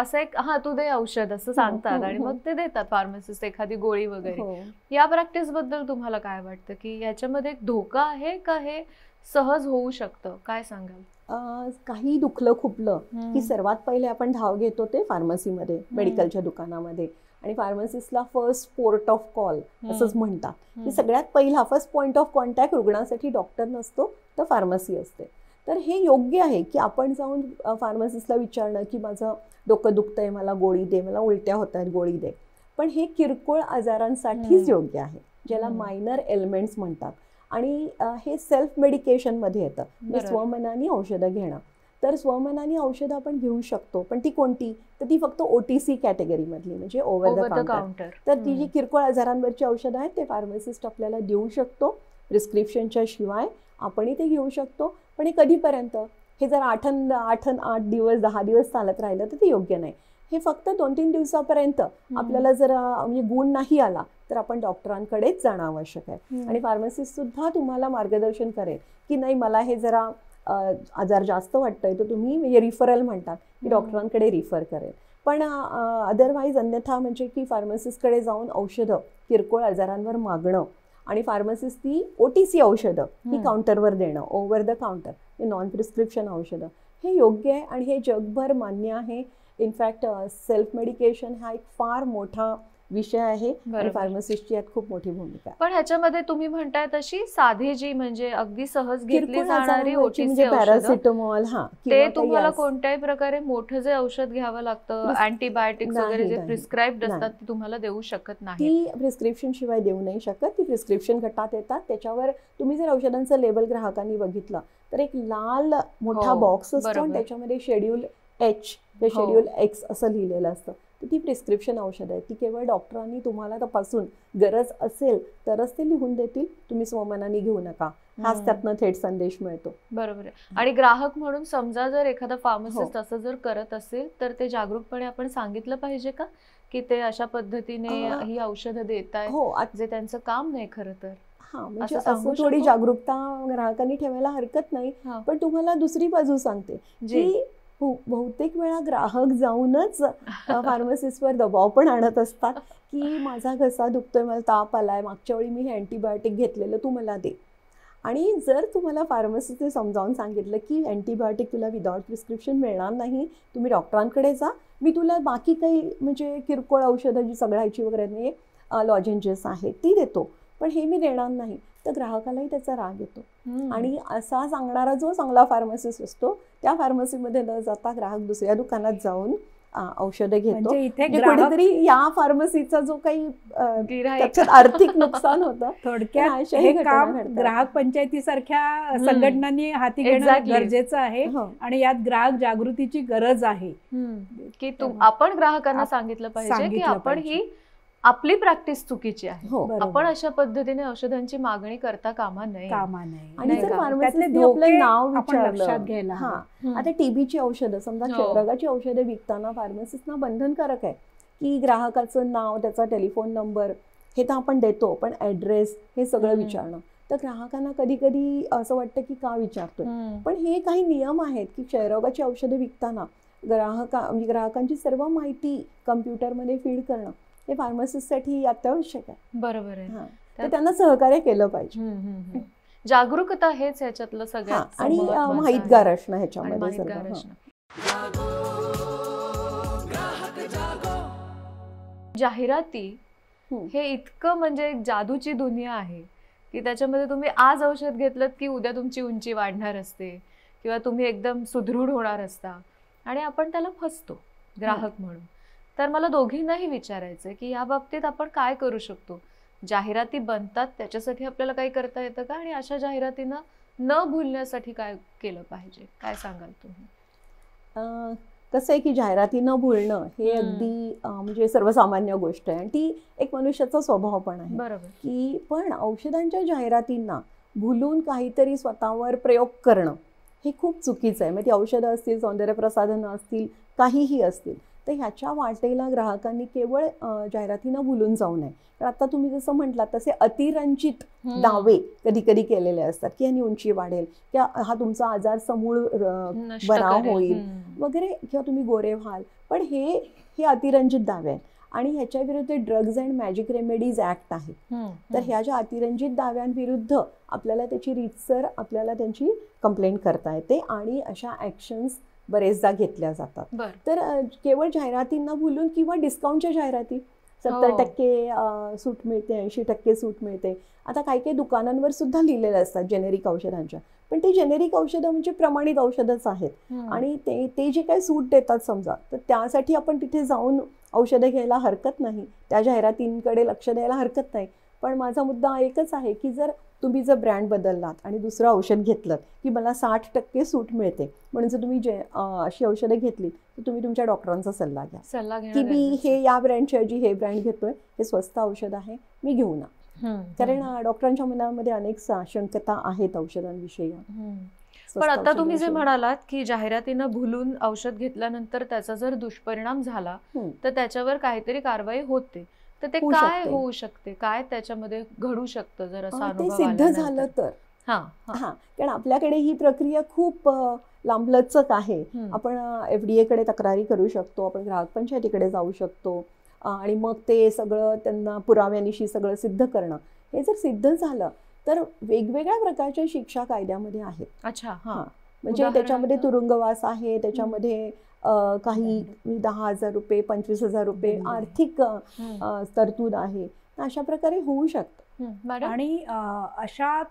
Speaker 3: असं एक तू दे औषध असं सांगतात आणि मग ते देतात फार्मसिस्ट एखादी गोळी वगैरे.
Speaker 6: हो.
Speaker 3: या प्रॅक्टिस बद्दल तुम्हाला काय वाटतं की याच्यामध्ये एक धोका आहे का, हे सहज होऊ शकतं, काय सांगाल?
Speaker 6: काही दुखलं खुपलं की सर्वात पहिले आपण धाव घेतो ते फार्मसीमध्ये, मेडिकलच्या दुकानामध्ये. आणि फार्मसिस्टला फर्स्ट पोर्ट ऑफ कॉल असंच म्हणतात की सगळ्यात पहिला फर्स्ट पॉइंट ऑफ कॉन्टॅक्ट रुग्णासाठी डॉक्टर नसतो तर फार्मसी असते. तर हे योग्य आहे की आपण जाऊन फार्मसिस्टला विचारणं की माझं डोकं दुखतंय, मला गोळी दे, मला उलट्या होत आहेत, गोळी दे. पण हे किरकोळ आजारांसाठीच योग्य आहे, ज्याला मायनर एलिमेंट्स म्हणतात. आणि हे सेल्फ मेडिकेशनमध्ये येतं, म्हणजे स्वमनानी औषधं घेणं. तर स्वमनानी औषधं आपण घेऊ शकतो, पण ती कोणती? तर ती फक्त OTC कॅटेगरीमधली, म्हणजे ओव्हर द काउंटर. तर ती जी किरकोळ आजारांवरची औषधं आहेत ते फार्मसिस्ट आपल्याला देऊ शकतो प्रिस्क्रिप्शनच्या शिवाय, आपणही ते घेऊ शकतो. पण हे कधीपर्यंत? हे जर 8 दिवस 10 दिवस चालत राहिलं तर ते योग्य नाही. हे फक्त 2-3 दिवसापर्यंत आपल्याला जर म्हणजे गुण नाही आला तर आपण डॉक्टरांकडेच जाणं आवश्यक आहे. आणि फार्मसिस्ट सुद्धा तुम्हाला मार्गदर्शन करेल की नाही मला हे जरा आजार जास्त वाटतोय तर तुम्ही म्हणजे रिफरल म्हणतात की डॉक्टरांकडे रिफर करेल. पण अदरवाईज अन्यथा म्हणजे की फार्मसिस्टकडे जाऊन औषधं किरकोळ आजारांवर मागणं आणि फार्मसिस्ट ती OTC औषधं ही काउंटरवर देणं, over the counter, non prescription औषधं, हे योग्य आहे आणि हे जगभर मान्य आहे. इनफॅक्ट सेल्फ मेडिकेशन हा एक फार मोठा विषय आहे आणि
Speaker 3: बरोबर.
Speaker 6: फार्मासिस्टची यात खूप मोठी भूमिका आहे.
Speaker 3: पण ह्याच्यामध्ये तुम्ही म्हणताय तशी साधी जी म्हणजे अगदी सहज घेतली
Speaker 6: किरकोळ
Speaker 3: जाणारी
Speaker 6: आजारांवरची
Speaker 3: ओटीसी
Speaker 6: म्हणजे
Speaker 3: औषधं,
Speaker 6: पॅरासिटामॉल
Speaker 3: ते
Speaker 6: किंवा
Speaker 3: तुम्हाला
Speaker 6: काही
Speaker 3: कोणत्याही प्रकारे मोठं जे औषध घ्यावं लागतं, अँटीबायोटिक्स
Speaker 6: नाही,
Speaker 3: वगैरे जे
Speaker 6: नाही,
Speaker 3: प्रिस्क्राईब्ड
Speaker 6: नाही.
Speaker 3: असतात ते तुम्हाला देऊ शकत नाही.
Speaker 6: ती प्रिस्क्रिप्शन शिवाय देऊ नाही शकत. ती प्रिस्क्रिप्शन गटात येतात. त्याच्यावर तुम्ही जर औषधांचं लेबल ग्राहकांनी बघितलं तर एक लाल मोठा
Speaker 3: हो,
Speaker 6: बॉक्स असतो
Speaker 3: बरोबर.
Speaker 6: आणि त्याच्यामध्ये शेड्यूल एच ते
Speaker 3: हो.
Speaker 6: शेड्यूल एक्स असं लिहिलेलं असतं. तर ती प्रिस्क्रिप्शन औषध आहे. ती केवळ डॉक्टरांनी तुम्हाला तपासून गरज असेल तरच ते लिहून देतील. तुम्ही स्वमनाने घेऊ नका. हाच त्यातनं थेट संदेश मिळतो.
Speaker 3: बरोबर आहे. आणि ग्राहक म्हणून समजा जर एखादा फार्मासिस्ट
Speaker 6: हो.
Speaker 3: असं जर करत असेल तर ते जागरूकपणे आपण सांगितलं पाहिजे का की ते अशा पद्धतीने ही औषधं देत आहेत
Speaker 6: हो
Speaker 3: जे त्यांचं काम नाही खरं तर?
Speaker 6: हा म्हणजे
Speaker 3: असं सांगू
Speaker 6: असं थोडी
Speaker 3: शकतो?
Speaker 6: जागरूकता ग्राहकांनी ठेवायला हरकत नाही.
Speaker 3: हा.
Speaker 6: पण तुम्हाला दुसरी बाजू सांगते
Speaker 3: जी.
Speaker 6: की बहुतेक वेळा ग्राहक जाऊनच फार्मासिस्टवर दबाव पण आणत असतात की माझा घसा दुखतोय, मला ताप आलाय, मागच्या वेळी मी हे अँटीबायोटिक घेतलेलं तू मला दे. आणि जर तुम्हाला फार्मसीने समजावून सांगितलं की अँटीबायोटिक तुला विदाउट प्रिस्क्रिप्शन मिळणार नाही, तुम्ही डॉक्टरांकडे जा, मी तुला बाकी काही म्हणजे किरकोळ औषधं जी सगळ्याची वगैरे नाही, लॉजेंजेस आहेत ती देतो, पण हे मी देणार नाही, तर ग्राहकालाही त्याचा राग येतो. आणि असा सांगणारा जो चांगला फार्मासिस्ट असतो त्या फार्मसीमध्ये न जाता ग्राहक दुसऱ्या दुकानात जाऊन औषधं घेतो.
Speaker 5: म्हणजे इथे
Speaker 6: म्हणजे
Speaker 5: ग्राहक
Speaker 6: कुठेतरी या फार्मसीचा जो काही
Speaker 3: गिऱ्हाईक.
Speaker 6: त्याच्यात आर्थिक नुकसान होतं.
Speaker 5: थोडक्यात
Speaker 6: अशाही
Speaker 5: हे
Speaker 6: घटना
Speaker 5: काम
Speaker 6: घडतात.
Speaker 5: ग्राहक पंचायतीसारख्या संघटनांनी हाती घेणं
Speaker 3: Exactly.
Speaker 5: गरजेचं आहे
Speaker 6: हो.
Speaker 5: आणि यात ग्राहक जागृतीची गरज आहे.
Speaker 3: की आपण ग्राहकांना सांगितलं पाहिजे की
Speaker 5: सांगितलं
Speaker 3: आपण
Speaker 5: पाहिजे.
Speaker 3: ही आपली प्रॅक्टिस चुकीची आहे.
Speaker 6: हो.
Speaker 5: बरोबर.
Speaker 3: आपण अशा पद्धतीने औषधांची मागणी करता कामा नये.
Speaker 5: कामा नाही.
Speaker 6: आणि
Speaker 3: नाही
Speaker 6: जर
Speaker 3: का?
Speaker 6: फार्मसिस्टने
Speaker 5: त्यातले
Speaker 6: आपलं
Speaker 5: धोके
Speaker 6: नाव
Speaker 5: आपण लक्षात
Speaker 6: विचारलं,
Speaker 5: घ्यायला
Speaker 6: हा,
Speaker 5: हवं.
Speaker 6: आता टीबीची औषधं समजा
Speaker 3: हो.
Speaker 6: क्षयरोगाची औषधं विकताना फार्मसिस्टना बंधनकारक आहे की ग्राहकाचं नाव, त्याचा टेलिफोन नंबर हे तर आपण देतो, पण ॲड्रेस हे सगळं विचारणं, तर ग्राहकांना कधी कधी असं वाटतं की का विचारतोय. पण हे काही नियम आहेत की क्षयरोगाची औषधं विकताना म्हणजे ग्राहकांची सर्व माहिती कम्प्युटरमध्ये फीड करणं हे फार्मसिस्टसाठी अत्यावश्यक आहे.
Speaker 3: बरोबर आहे.
Speaker 6: हा. तर त्यांना सहकार्य केलं पाहिजे.
Speaker 3: जागरूकता हेच ह्याच्यातलं
Speaker 6: हा,
Speaker 3: सगळ्यात
Speaker 6: आणि
Speaker 3: महत्त्वाचं आहे.
Speaker 6: माहितगार असणं
Speaker 3: आणि
Speaker 6: ह्याच्यामध्ये
Speaker 3: माहितगार
Speaker 6: सर्व.
Speaker 3: असणं. जाहिराती हे इतकं म्हणजे एक जादूची दुनिया आहे की त्याच्यामध्ये तुम्ही आज औषध घेतलं की उद्या तुमची उंची वाढणार असते किंवा तुम्ही एकदम सुदृढ होणार असता आणि आपण त्याला फसतो ग्राहक म्हणून. तर मला दोघींनाही विचारायचं की या बाबतीत आपण काय करू शकतो? जाहिराती बनतात त्याच्यासाठी आपल्याला काही करता येतं का? आणि अशा जाहिरातींना न भुलण्यासाठी काय केलं पाहिजे? काय सांगाल तुम्ही?
Speaker 6: कसं आहे की जाहिराती न भुलणं हे अगदी म्हणजे सर्वसामान्य गोष्ट आहे आणि ती एक मनुष्याचा स्वभाव पण आहे.
Speaker 3: बरोबर.
Speaker 6: की पण औषधांच्या जाहिरातींना भुलून काहीतरी स्वतःवर प्रयोग करणं हे खूप चुकीचं आहे. मग ती औषधं असतील, सौंदर्यप्रसाधनं असतील, काहीही असतील, तर ह्याच्या वाटेला ग्राहकांनी केवळ जाहिरातीनं भुलून जाऊ नये. तर आता तुम्ही जसं म्हटलात तसे अतिरंजित दावे कधी कधी केलेले असतात की ह्यानी उंची वाढेल किंवा हा तुमचा आजार समूळ
Speaker 3: नष्ट
Speaker 6: बरा
Speaker 3: करेल.
Speaker 6: होईल वगैरे किंवा तुम्ही गोरे व्हाल, पण हे अतिरंजित दावे आहेत. आणि ह्याच्या विरुद्ध drugs and magic remedies act आहे. तर ह्या ज्या अतिरंजित दाव्यांविरुद्ध आपल्याला त्याची रीतसर आपल्याला त्यांची कंप्लेंट करता येते आणि अशा ॲक्शन्स बरेचदा घेतल्या जातात. तर केवळ जाहिरातींना भुलून किंवा डिस्काउंटच्या जाहिराती 70% सूट मिळते, 80% सूट मिळते. आता काही काही दुकानांवर सुद्धा लिहिलेले असतात जेनेरिक औषधांच्या, पण ते जेनेरिक औषधं म्हणजे प्रमाणित औषधच आहेत आणि ते जे काही सूट देतात समजा, तर त्यासाठी आपण तिथे जाऊन औषधं घ्यायला हरकत नाही, त्या जाहिरातींकडे लक्ष द्यायला हरकत नाही. पण माझा मुद्दा एकच आहे की जर तुम्ही जर ब्रँड बदललात आणि दुसरं औषध घेतलं की मला 60% सूट मिळते म्हणून जर तुम्ही अशी औषधं घेतली तर तुम्ही तुमच्या डॉक्टरांचा सल्ला घ्या की मी हे या ब्रँडच्या ऐवजी हे ब्रँड घेतोय, हे स्वस्त औषध आहे, मी घेऊ ना. कारण डॉक्टरांच्या मनामध्ये अनेक शंकता आहेत औषधांविषयी.
Speaker 3: पण आता तुम्ही जे म्हणालात की जाहिरातीनं भुलून औषध घेतल्यानंतर त्याचा जर दुष्परिणाम झाला तर त्याच्यावर काहीतरी कारवाई होते, तर ते काय होऊ शकते? काय त्याच्यामध्ये घडू शकतं जर असं
Speaker 6: ते सिद्ध झालं तर? हा, कारण आपल्याकडे ही प्रक्रिया खूप लांबलचक आहे. आपण FDA कडे तक्रारी करू शकतो, आपण ग्राहक पंचायतीकडे जाऊ शकतो आणि मग ते सगळं त्यांना पुराव्यानिशी सगळं सिद्ध करणं. हे जर सिद्ध झालं तर वेगवेगळ्या प्रकारच्या शिक्षा कायद्यामध्ये आहेत.
Speaker 3: अच्छा.
Speaker 6: म्हणजे त्याच्यामध्ये तुरुंगवास आहे, त्याच्यामध्ये काही 10,000 रुपये 25,000 रुपये आर्थिक तरतूद आहे. अशा प्रकारे होऊ शकतं.
Speaker 5: आणि अशा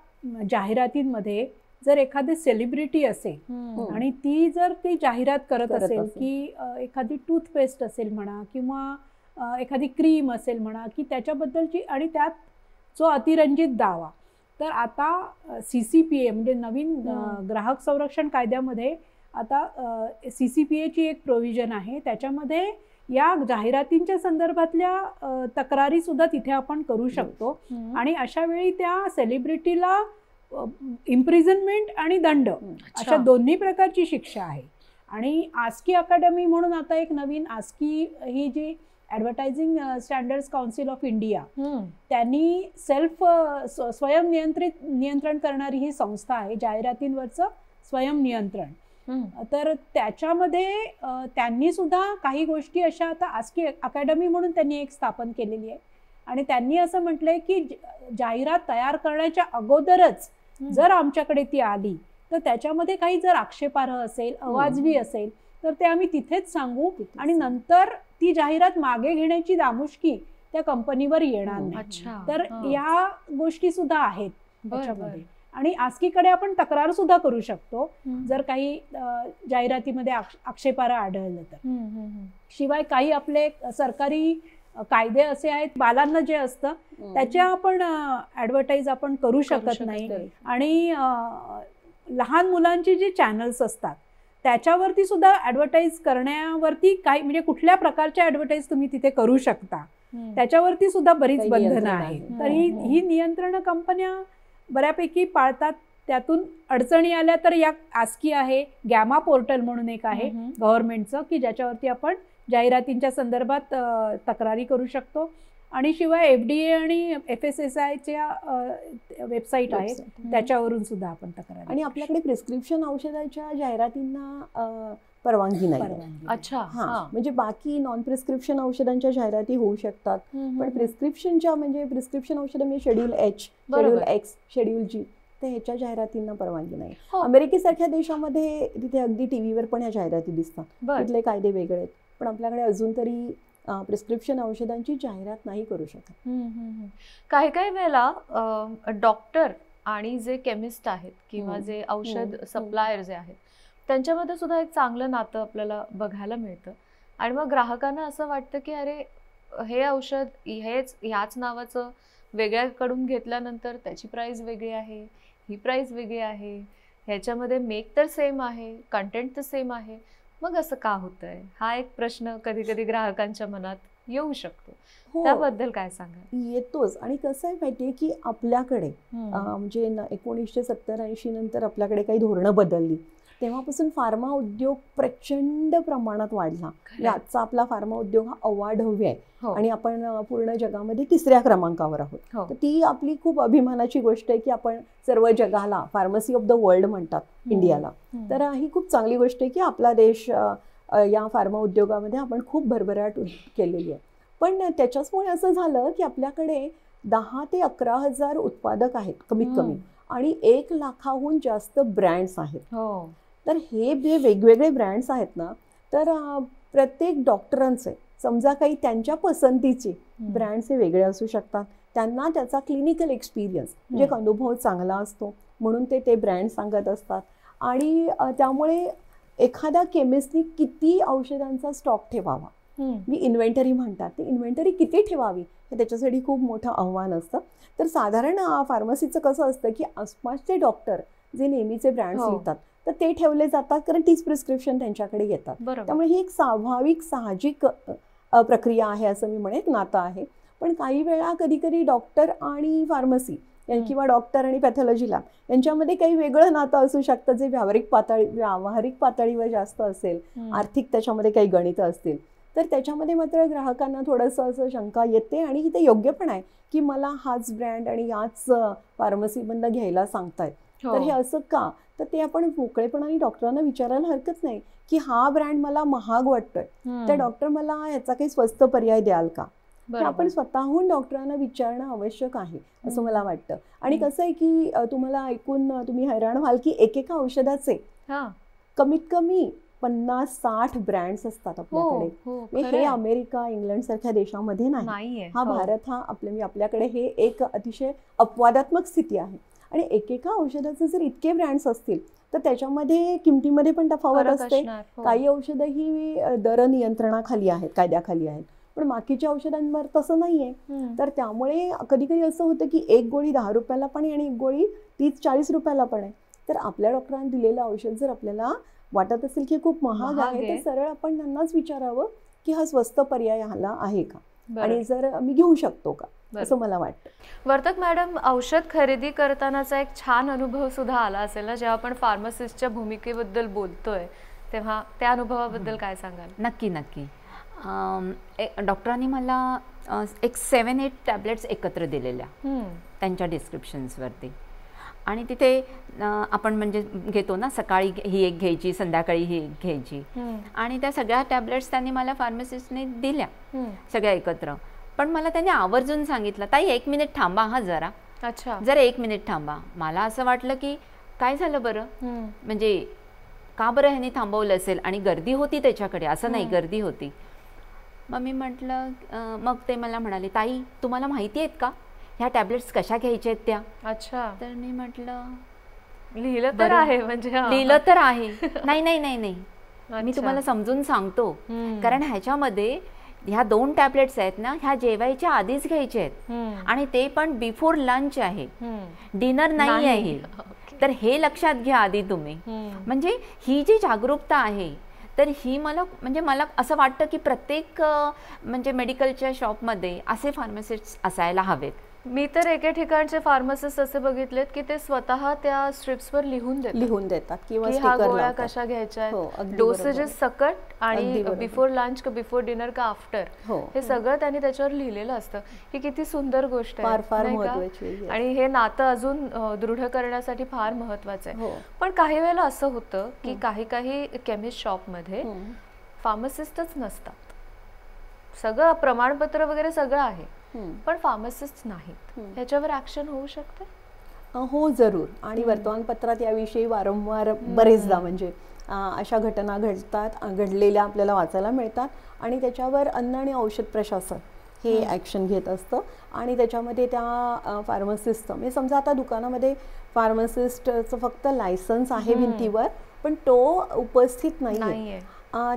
Speaker 5: जाहिरातींमध्ये जर एखादी सेलिब्रिटी असेल आणि ती जर ती जाहिरात करत असेल की एखादी टूथपेस्ट असेल म्हणा किंवा एखादी क्रीम असेल म्हणा की त्याच्याबद्दलची, आणि त्यात जो अतिरंजित दावा, तर आता CCPA म्हणजे नवीन ग्राहक संरक्षण कायद्यामध्ये आता CCPA ची एक प्रोव्हिजन आहे. त्याच्यामध्ये या जाहिरातींच्या संदर्भातल्या तक्रारी सुद्धा तिथे आपण करू शकतो. आणि अशा वेळी त्या सेलिब्रिटीला इम्प्रिझनमेंट आणि दंड अशा दोन्ही प्रकारची शिक्षा आहे. आणि आस्की अकॅडमी म्हणून आता एक नवीन, आस्की ही जी advertising standards council of India, त्यांनी स्वयं नियंत्रण करणारी ही संस्था आहे, जाहिरातींवरचं स्वयं नियंत्रण. तर त्याच्यामध्ये त्यांनी सुद्धा काही गोष्टी अशा, आता आस्की अकॅडमी म्हणून त्यांनी एक स्थापन केलेली आहे. आणि त्यांनी असं म्हटलंय की जाहिरात तयार करण्याच्या अगोदरच जर आमच्याकडे ती आली तर त्याच्यामध्ये काही जर आक्षेपार्ह असेल, अवाजवी असेल, तर ते आम्ही तिथेच सांगू आणि नंतर ती जाहिरात मागे घेण्याची दामुष्की त्या कंपनीवर येणार नाही. तर या गोष्टी सुद्धा आहेत त्याच्यामध्ये. आणि आस्कीकडे आपण तक्रार सुद्धा करू शकतो जर काही जाहिरातीमध्ये आक्षेपार्ह आढळलं तर. शिवाय काही आपले सरकारी कायदे असे आहेत, बालांना जे असतं त्याच्या आपण ॲडव्हर्टाईज आपण करू शकत नाही. आणि लहान मुलांची जी चॅनल्स असतात त्याच्यावरती सुद्धा ॲडव्हर्टाईज करण्यावरती काही, म्हणजे कुठल्या प्रकारच्या ॲडव्हर्टाईज तुम्ही तिथे करू शकता त्याच्यावरती सुद्धा बरीच बंधनं आहेत. तर ही नियंत्रण कंपन्या बऱ्यापैकी पाळतात. त्यातून अडचणी आल्या तर या आस्की आहे, गॅमा पोर्टल म्हणून एक आहे गव्हर्नमेंटचं की ज्याच्यावरती आपण जाहिरातींच्या संदर्भात तक्रारी करू शकतो. आणि शिवाय FDA आणि FSSAIच्या वेबसाईट आहेत त्याच्यावरून सुद्धा आपण तक्रार.
Speaker 6: आणि आपल्याकडे प्रिस्क्रिप्शन औषधाच्या जाहिरातींना परवानगी नाही.
Speaker 3: अच्छा.
Speaker 6: म्हणजे बाकी नॉन प्रिस्क्रिप्शन औषधांच्या जाहिराती होऊ शकतात, पण प्रिस्क्रिप्शनच्या म्हणजे प्रिस्क्रिप्शन औषधं म्हणजे schedule H, schedule X, schedule G, तर ह्याच्या जाहिरातींना परवानगी नाही. अमेरिकेसारख्या देशामध्ये तिथे अगदी टीव्हीवर पण ह्या जाहिराती दिसतात, तिथले कायदे वेगळे आहेत. पण आपल्याकडे अजून तरी प्रिस्क्रिप्शन औषधांची जाहिरात नाही करू शकत.
Speaker 3: काही काही वेळेला डॉक्टर आणि जे केमिस्ट आहेत किंवा जे औषध सप्लायर जे आहेत त्यांच्यामध्ये सुद्धा एक चांगलं नातं आपल्याला बघायला मिळतं. आणि मग ग्राहकांना असं वाटतं की अरे हे औषध ह्याच नावाचं वेगळ्याकडून घेतल्यानंतर त्याची प्राइस वेगळी आहे, ही प्राइस वेगळी आहे, ह्याच्यामध्ये मेक तर सेम आहे, कंटेंट तर सेम आहे, मग असं का होतंय? हा एक प्रश्न कधी कधी ग्राहकांच्या मनात येऊ शकतो. त्याबद्दल काय सांगा?
Speaker 6: येतोच. आणि कसं आहे माहितीये की आपल्याकडे म्हणजे 1970-80 नंतर आपल्याकडे काही धोरणं बदलली, तेव्हापासून फार्मा उद्योग प्रचंड प्रमाणात वाढला. आजचा आपला फार्मा उद्योग हा अवाढव्य आहे आणि आपण पूर्ण जगामध्ये 3ऱ्या क्रमांकावर आहोत. तर ती आपली खूप अभिमानाची गोष्ट आहे की आपण सर्व जगाला फार्मसी ऑफ द वर्ल्ड म्हणतात इंडियाला. तर ही खूप चांगली गोष्ट आहे की आपला देश या फार्मा उद्योगामध्ये आपण खूप भरभराट केलेली आहे. पण त्याच्याचमुळे असं झालं की आपल्याकडे 10 ते 11 हजार उत्पादक आहेत कमीत कमी आणि 1 लाखाहून जास्त ब्रँड्स आहेत. तर हे जे वेगवेगळे ब्रँड्स आहेत ना, तर प्रत्येक डॉक्टरांचे समजा काही त्यांच्या पसंतीचे ब्रँड्स हे वेगळे असू शकतात. त्यांना त्याचा क्लिनिकल एक्सपिरियन्स म्हणजे अनुभव चांगला असतो म्हणून ते ब्रँड सांगत असतात. आणि त्यामुळे एखाद्या केमिस्टनी किती औषधांचा स्टॉक ठेवावा, मी इन्व्हेंटरी म्हणतात, ते इन्व्हेंटरी किती ठेवावी हे त्याच्यासाठी खूप मोठं आव्हान असतं. तर साधारण फार्मसीचं कसं असतं की आसपासचे डॉक्टर जे नेहमीचे ब्रँड्स लिहितात तर ते ठेवले जातात, कारण तीच प्रिस्क्रिप्शन त्यांच्याकडे येतात. त्यामुळे ही एक स्वाभाविक साहजिक प्रक्रिया आहे असं मी म्हणेन, नातं आहे. पण काही वेळा कधी कधी डॉक्टर आणि फार्मसी किंवा डॉक्टर आणि पॅथॉलॉजी लॅब यांच्यामध्ये काही वेगळं नातं असू शकतं जे व्यावहारिक पातळीवर जास्त असेल, आर्थिक त्याच्यामध्ये काही गणित असतील, तर त्याच्यामध्ये मात्र ग्राहकांना थोडंसं असं शंका येते. आणि ते योग्य पण आहे की मला हाच ब्रँड आणि याच फार्मसीमधनं घ्यायला सांगतायत, तर हे असं का? तर ते आपण मोकळेपणाने डॉक्टरांना विचारायला हरकत नाही की हा ब्रँड मला महाग वाटतोय, तर डॉक्टर मला ह्याचा काही स्वस्त पर्याय द्याल का? हे आपण स्वतःहून डॉक्टरांना विचारणं आवश्यक आहे असं मला वाटतं. आणि कसं आहे की तुम्हाला ऐकून तुम्ही हैराण व्हाल की एकेका औषधाचे कमीत कमी 50-60 ब्रँड्स असतात
Speaker 3: हो
Speaker 6: आपल्याकडे.
Speaker 3: हो
Speaker 6: म्हणजे
Speaker 3: खरं
Speaker 6: हे
Speaker 3: आहे.
Speaker 6: अमेरिका इंग्लंड सारख्या देशामध्ये नाही.
Speaker 3: नाहीये.
Speaker 6: हा
Speaker 3: हो.
Speaker 6: भारत हा आपल्याकडे हे एक अतिशय अपवादात्मक स्थिती आहे. आणि एकेका औषधाचे जर इतके ब्रँड्स असतील तर त्याच्यामध्ये किमतीमध्ये पण तफावत
Speaker 3: फरक
Speaker 6: असते.
Speaker 3: असणार. हो.
Speaker 6: काही औषधं ही दर नियंत्रणाखाली आहेत, कायद्याखाली आहेत, पण बाकीच्या औषधांवर तसं नाहीये.
Speaker 3: हम्म.
Speaker 6: तर त्यामुळे कधी कधी असं होतं की एक गोळी 10 रुपयाला पण आहे आणि एक गोळी 30-40 रुपयाला पण आहे. तर आपल्या डॉक्टरांनी दिलेलं औषध जर आपल्याला वाटत असेल की खूप महाग
Speaker 3: महाग
Speaker 6: आहे
Speaker 3: आहे.
Speaker 6: तर सरळ आपण त्यांनाच विचारावं की हा स्वस्त पर्याय ह्याला आहे का
Speaker 3: बरं.
Speaker 6: आणि जर मी घेऊ शकतो का,
Speaker 3: बरं.
Speaker 6: असं मला वाटतं.
Speaker 3: वर्तक मॅडम, औषध खरेदी करतानाचा एक छान अनुभव सुद्धा आला असेल ना, जेव्हा आपण फार्मासिस्टच्या भूमिकेबद्दल बोलतोय तेव्हा त्या अनुभवाबद्दल काय सांगाल?
Speaker 4: नक्की नक्की. डॉक्टरांनी मला एक 7-8 टॅबलेट्स एकत्र दिलेल्या त्यांच्या डिस्क्रिप्शन्सवरती. आणि तिथे आपण म्हणजे घेतो ना, सकाळी ही एक घ्यायची, संध्याकाळी ही एक घ्यायची. आणि त्या सगळ्या टॅबलेट्स त्यांनी मला फार्मासिस्टने दिल्या सगळ्या एकत्र. पण मला त्यांनी आवर्जून सांगितलं, ताई 1 मिनिट थांबा हा जरा.
Speaker 3: अच्छा.
Speaker 4: जरा 1 मिनिट थांबा. मला असं वाटलं की काय झालं बरं, म्हणजे का बरं ह्याने थांबवलं असेल. आणि गर्दी होती त्याच्याकडे, असं नाही, गर्दी होती. मग मी म्हटलं, मग ते मला म्हणाले, ताई तुम्हाला माहिती आहेत का ह्या टॅबलेट्स कशा घ्यायच्या आहेत त्या?
Speaker 3: अच्छा.
Speaker 4: तर मी म्हटलं,
Speaker 3: लिहिलं तर
Speaker 4: बरं.
Speaker 3: आहे म्हणजे हा.
Speaker 4: लिहिलं तर आहे. नाही नाही नाही नाही, मी
Speaker 3: अच्छा.
Speaker 4: तुम्हाला समजून सांगतो.
Speaker 3: हम्म.
Speaker 4: कारण ह्याच्यामध्ये ह्या 2 टॅबलेट्स आहेत ना, ह्या जेवायच्या आधीच घ्यायच्या आहेत. आणि ते पण बिफोर लंच आहे, डिनर नाही आहे. तर हे लक्षात घ्या आधी तुम्ही. म्हणजे ही जी जागरूकता आहे, तर ही मला असं वाटतं की प्रत्येक म्हणजे मेडिकलच्या शॉपमध्ये असे फार्मासिस्ट असायला हवेत.
Speaker 3: मी तर एके ठिकाणचे फार्मासिस्ट असे बघितलेत की ते स्वतः त्या स्ट्रिप्सवर लिहून
Speaker 6: देतात किंवा
Speaker 3: की ह्या
Speaker 6: sticker
Speaker 3: गोळ्या
Speaker 6: लावतात.
Speaker 3: कशा घ्यायच्या
Speaker 6: हो,
Speaker 3: आहेत,
Speaker 6: अगदी
Speaker 3: डोसेजेस सकट
Speaker 6: अगदी
Speaker 3: आणि
Speaker 6: बरोबर.
Speaker 3: बिफोर लंच का बिफोर डिनर का आफ्टर,
Speaker 6: हो,
Speaker 3: हे सगळं त्यांनी त्याच्यावर लिहिलेलं असतं. ही किती सुंदर गोष्ट आहे,
Speaker 6: फार
Speaker 3: नाही का?
Speaker 6: महत्त्वाची आहे.
Speaker 3: आणि हे नातं अजून दृढ करण्यासाठी फार महत्वाचं आहे.
Speaker 6: हो.
Speaker 3: पण काही वेळेला असं होतं की काही केमिस्ट शॉपमध्ये फार्मासिस्टच नसतात. सगळं प्रमाणपत्र वगैरे सगळं आहे, पण फार्मासिस्ट नाहीत. ह्याच्यावर ऍक्शन होऊ शकते?
Speaker 6: हो, जरूर. आणि वर्तमानपत्रात याविषयी वारंवार बरेचदा म्हणजे अशा घटना घडलेल्या आपल्याला वाचायला मिळतात. आणि त्याच्यावर अन्न आणि औषध प्रशासन हे ॲक्शन घेत असतं. आणि त्याच्यामध्ये त्या फार्मासिस्टचं म्हणजे समजा आता दुकानामध्ये फार्मासिस्टचं फक्त लायसन्स आहे भिंतीवर, पण तो उपस्थित नाही.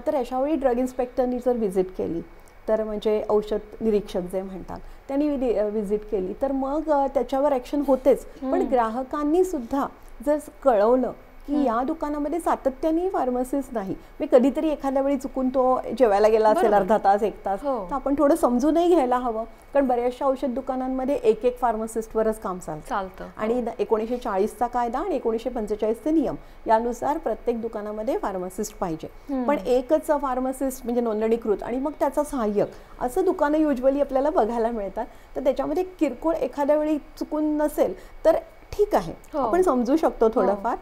Speaker 6: तर अशावेळी ड्रग इन्स्पेक्टरनी जर व्हिजिट केली, तर म्हणजे औषध निरीक्षक जे म्हणतात त्यांनी व्हिजिट केली, तर मग त्याच्यावर ॲक्शन होतेच. पण ग्राहकांनी सुद्धा जर कळवलं की या दुकानामध्ये सातत्याने फार्मसिस्ट नाही, मी कधीतरी एखाद्या वेळी चुकून तो जेवायला गेला असेल अर्धा तास 1 तास, तर आपण थोडं समजूनही घ्यायला हवं. कारण बऱ्याचशा औषध दुकानांमध्ये एक फार्मासिस्टवरच काम चालतं. आणि 1940चा कायदा आणि 1945चे नियम यानुसार प्रत्येक दुकानामध्ये फार्मासिस्ट पाहिजे. पण एकच फार्मासिस्ट म्हणजे नोंदणीकृत आणि मग त्याचा सहाय्यक असं दुकानं युजली आपल्याला बघायला मिळतात. तर त्याच्यामध्ये किरकोळ एखाद्या वेळी चुकून नसेल तर ठीक आहे, आपण समजू शकतो थोडंफार.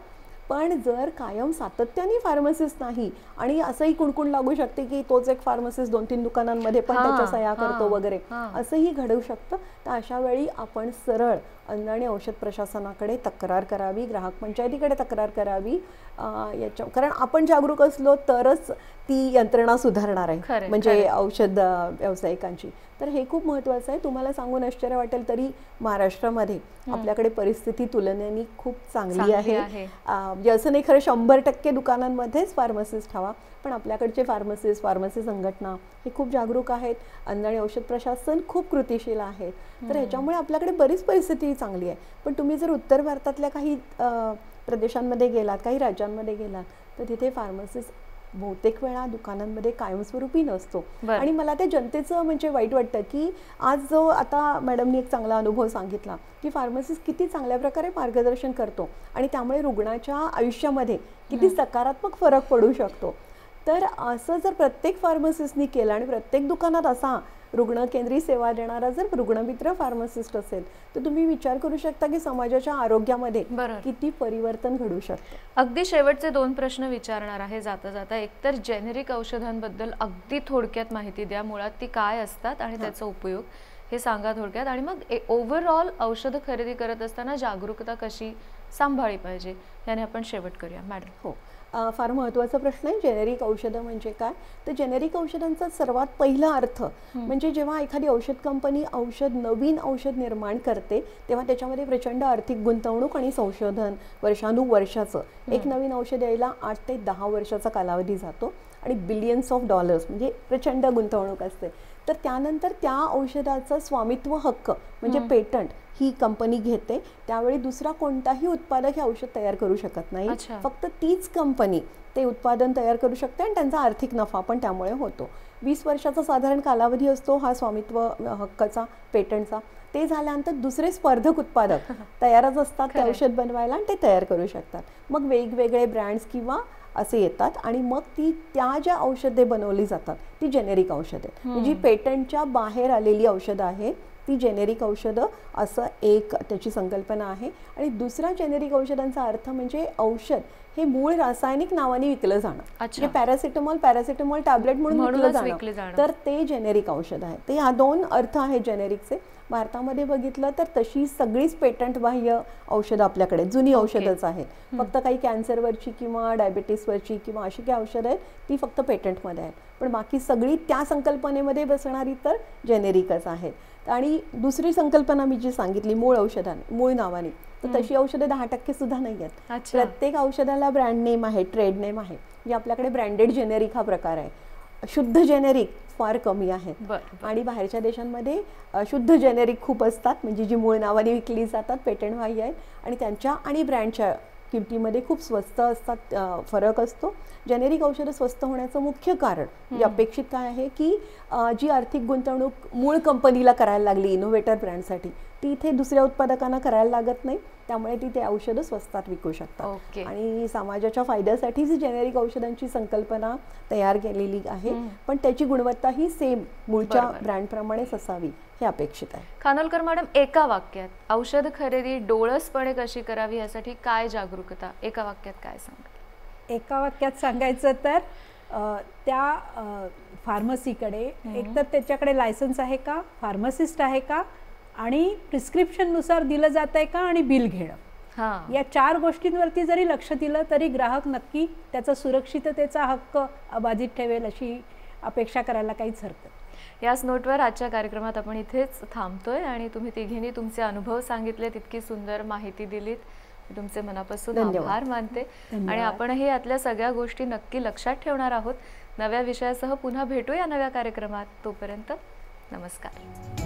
Speaker 6: पण जर कायम सातत्याने फार्मासिस्ट नाही आणि असंही कुणकुण लागू शकते की तोच एक फार्मासिस्ट 2-3 दुकानांमध्ये पण त्याच्या सह्या करतो वगैरे, असंही घडू शकतं. तर अशा वेळी आपण सरळ अन्न आणि औषध प्रशासनाकडे तक्रार करावी, ग्राहक पंचायतीकडे तक्रार करावी. कारण आपण जागरूक असलो तरच ती यंत्रणा सुधारणार आहे, म्हणजे औषध व्यावसायिकांची. तर हे खूप महत्त्वाचं आहे. तुम्हाला सांगून आश्चर्य वाटेल तरी महाराष्ट्रामध्ये आपल्याकडे परिस्थिती तुलनेने खूप चांगली आहे. असं नाही खरं 100% दुकानांमध्येच फार्मासिस्ट हवा, पण आपल्याकडचे फार्मसी संघटना हे खूप जागरूक आहेत. अन्न आणि औषध प्रशासन खूप कृतिशील आहेत. तर ह्याच्यामुळे आपल्याकडे बरीच परिस्थिती चांगली आहे. पण तुम्ही जर उत्तर भारतातल्या काही प्रदेशांमध्ये गेलात, काही राज्यांमध्ये गेलात, तर तिथे फार्मसिस्ट बहुतेक वेळा दुकानांमध्ये कायमस्वरूपी नसतो. आणि मला त्या जनतेचं म्हणजे वाईट वाटतं की आज जो आता मॅडमनी एक चांगला अनुभव सांगितला की फार्मासिस्ट किती चांगल्या प्रकारे मार्गदर्शन करतो आणि त्यामुळे रुग्णाच्या आयुष्यामध्ये किती सकारात्मक फरक पडू शकतो. तर असं जर प्रत्येक फार्मासिस्टनी केलं आणि प्रत्येक दुकानात असा रुग्णकेंद्री सेवा देणारा जर रुग्णमित्र फार्मासिस्ट असेल, तर तुम्ही विचार करू शकता की समाजाच्या आरोग्यामध्ये किती परिवर्तन घडू शकतं.
Speaker 3: अगदी शेवटचे 2 प्रश्न विचारणार आहे जाता जाता. एक तर जेनेरिक औषधांबद्दल अगदी थोडक्यात माहिती द्या, मुळात ती काय असतात आणि त्याचा उपयोग हे सांगा थोडक्यात. आणि मग ओव्हरऑल औषधं खरेदी करत असताना जागरूकता कशी सांभाळली पाहिजे याने आपण शेवट करूया मॅडम.
Speaker 6: हो, फार महत्त्वाचा प्रश्न आहे. जेनेरिक औषधं म्हणजे काय? तर जेनेरिक औषधांचा सर्वात पहिला अर्थ म्हणजे जेव्हा एखादी औषध कंपनी नवीन औषध निर्माण करते तेव्हा त्याच्यामध्ये प्रचंड आर्थिक गुंतवणूक आणि संशोधन वर्षानुवर्षाचं एक नवीन औषध यायला 8 ते 10 वर्षाचा कालावधी जातो आणि बिलियन्स ऑफ डॉलर्स म्हणजे प्रचंड गुंतवणूक असते. तर त्यानंतर त्या औषधाचं स्वामित्व हक्क म्हणजे पेटंट ही कंपनी घेते. त्यावेळी दुसरा कोणताही उत्पादक हे औषध तयार करू शकत नाही. फक्त तीच कंपनी ते उत्पादन तयार करू शकते आणि त्यांचा आर्थिक नफा पण त्यामुळे होतो. 20 वर्षाचा साधारण कालावधी असतो हा स्वामित्व हक्काचा, पेटंटचा. ते झाल्यानंतर दुसरे स्पर्धक उत्पादक तयारच असतात ते औषध बनवायला आणि ते तयार करू शकतात. मग वेगवेगळे ब्रँड्स किंवा असे येतात आणि मग त्या ज्या औषधे बनवली जातात ती जेनेरिक औषधे, जी पेटंटच्या बाहेर आलेली औषधं आहेत ती जेनेरिक औषधं असं एक त्याची संकल्पना आहे. आणि दुसरा जेनेरिक औषधांचा अर्थ म्हणजे औषध हे मूळ रासायनिक नावाने विकलं जाणं. म्हणजे पॅरासिटामॉल टॅबलेट म्हणून विकलं जाणं, तर ते जेनेरिक औषध आहे. ते हा 2 अर्थ आहेत जेनेरिकचे. भारतामध्ये बघितलं तर तशी सगळीच पेटंट बाह्य औषधं आपल्याकडे जुनी औषधच आहेत. फक्त काही कॅन्सरवरची किंवा डायबिटीसवरची किंवा अशी काही औषधं आहेत ती फक्त पेटंटमध्ये आहेत. पण बाकी सगळी त्या संकल्पनेमध्ये बसणारी तर जेनेरिकच आहेत. आणि दुसरी संकल्पना मी जी सांगितली मूळ नावाने, तर तशी औषधं 10% सुद्धा नाही आहेत. प्रत्येक औषधाला ब्रँड नेम आहे, ट्रेड नेम आहे. जे आपल्याकडे ब्रँडेड जेनेरिक हा प्रकार आहे. शुद्ध जेनेरिक फार कमी आहेत आणि बाहेरच्या देशांमध्ये शुद्ध जेनेरिक खूप असतात, म्हणजे जी मूळ नावाने विकली जातात, पेटंट बाह्य आहेत आणि त्यांच्या आणि ब्रँडच्या किमतीमध्ये खूप स्वस्त असतात, फरक असतो. जेनेरिक औषधं स्वस्त होण्याचं मुख्य कारण म्हणजे अपेक्षित काय आहे की जी आर्थिक गुंतवणूक मूळ कंपनीला करायला लागली इनोव्हेटर ब्रँडसाठी ती इथे दुसऱ्या उत्पादकांना करायला लागत नाही. त्यामुळे ती ते औषधं स्वस्तात विकू शकतात. आणि समाजाच्या फायद्यासाठी जी जेनेरिक औषधांची संकल्पना तयार केलेली आहे पण त्याची गुणवत्ता ही सेम मूळच्या ब्रँडप्रमाणेच असावी हे अपेक्षित आहे.
Speaker 3: खानोलकर मॅडम, एका वाक्यात औषध खरेदी डोळसपणे कशी करावी यासाठी काय जागरूकता, एका वाक्यात काय सांगा?
Speaker 5: एका वाक्यात सांगायचं तर त्या फार्मसीकडे एकतर त्याच्याकडे लायसन्स आहे का, फार्मासिस्ट आहे का आणि प्रिस्क्रिप्शननुसार दिलं जात आहे का आणि बिल घेणं, या 4 गोष्टींवरती जरी लक्ष दिलं तरी ग्राहक नक्की त्याचा सुरक्षिततेचा हक्क बाधित ठेवेल अशी अपेक्षा करायला काहीच हरकत.
Speaker 3: याच नोटवर आजच्या कार्यक्रमात आपण इथेच थांबतोय आणि तुम्ही तिघींनी तुमचे अनुभव सांगितले, तितकी सुंदर माहिती दिलीत. तुमचे मनापासून आभार मानते आणि आपणही यातल्या सगळ्या गोष्टी नक्की लक्षात ठेवणार आहोत. नव्या विषयासह पुन्हा भेटूया नव्या कार्यक्रमात. तोपर्यंत नमस्कार.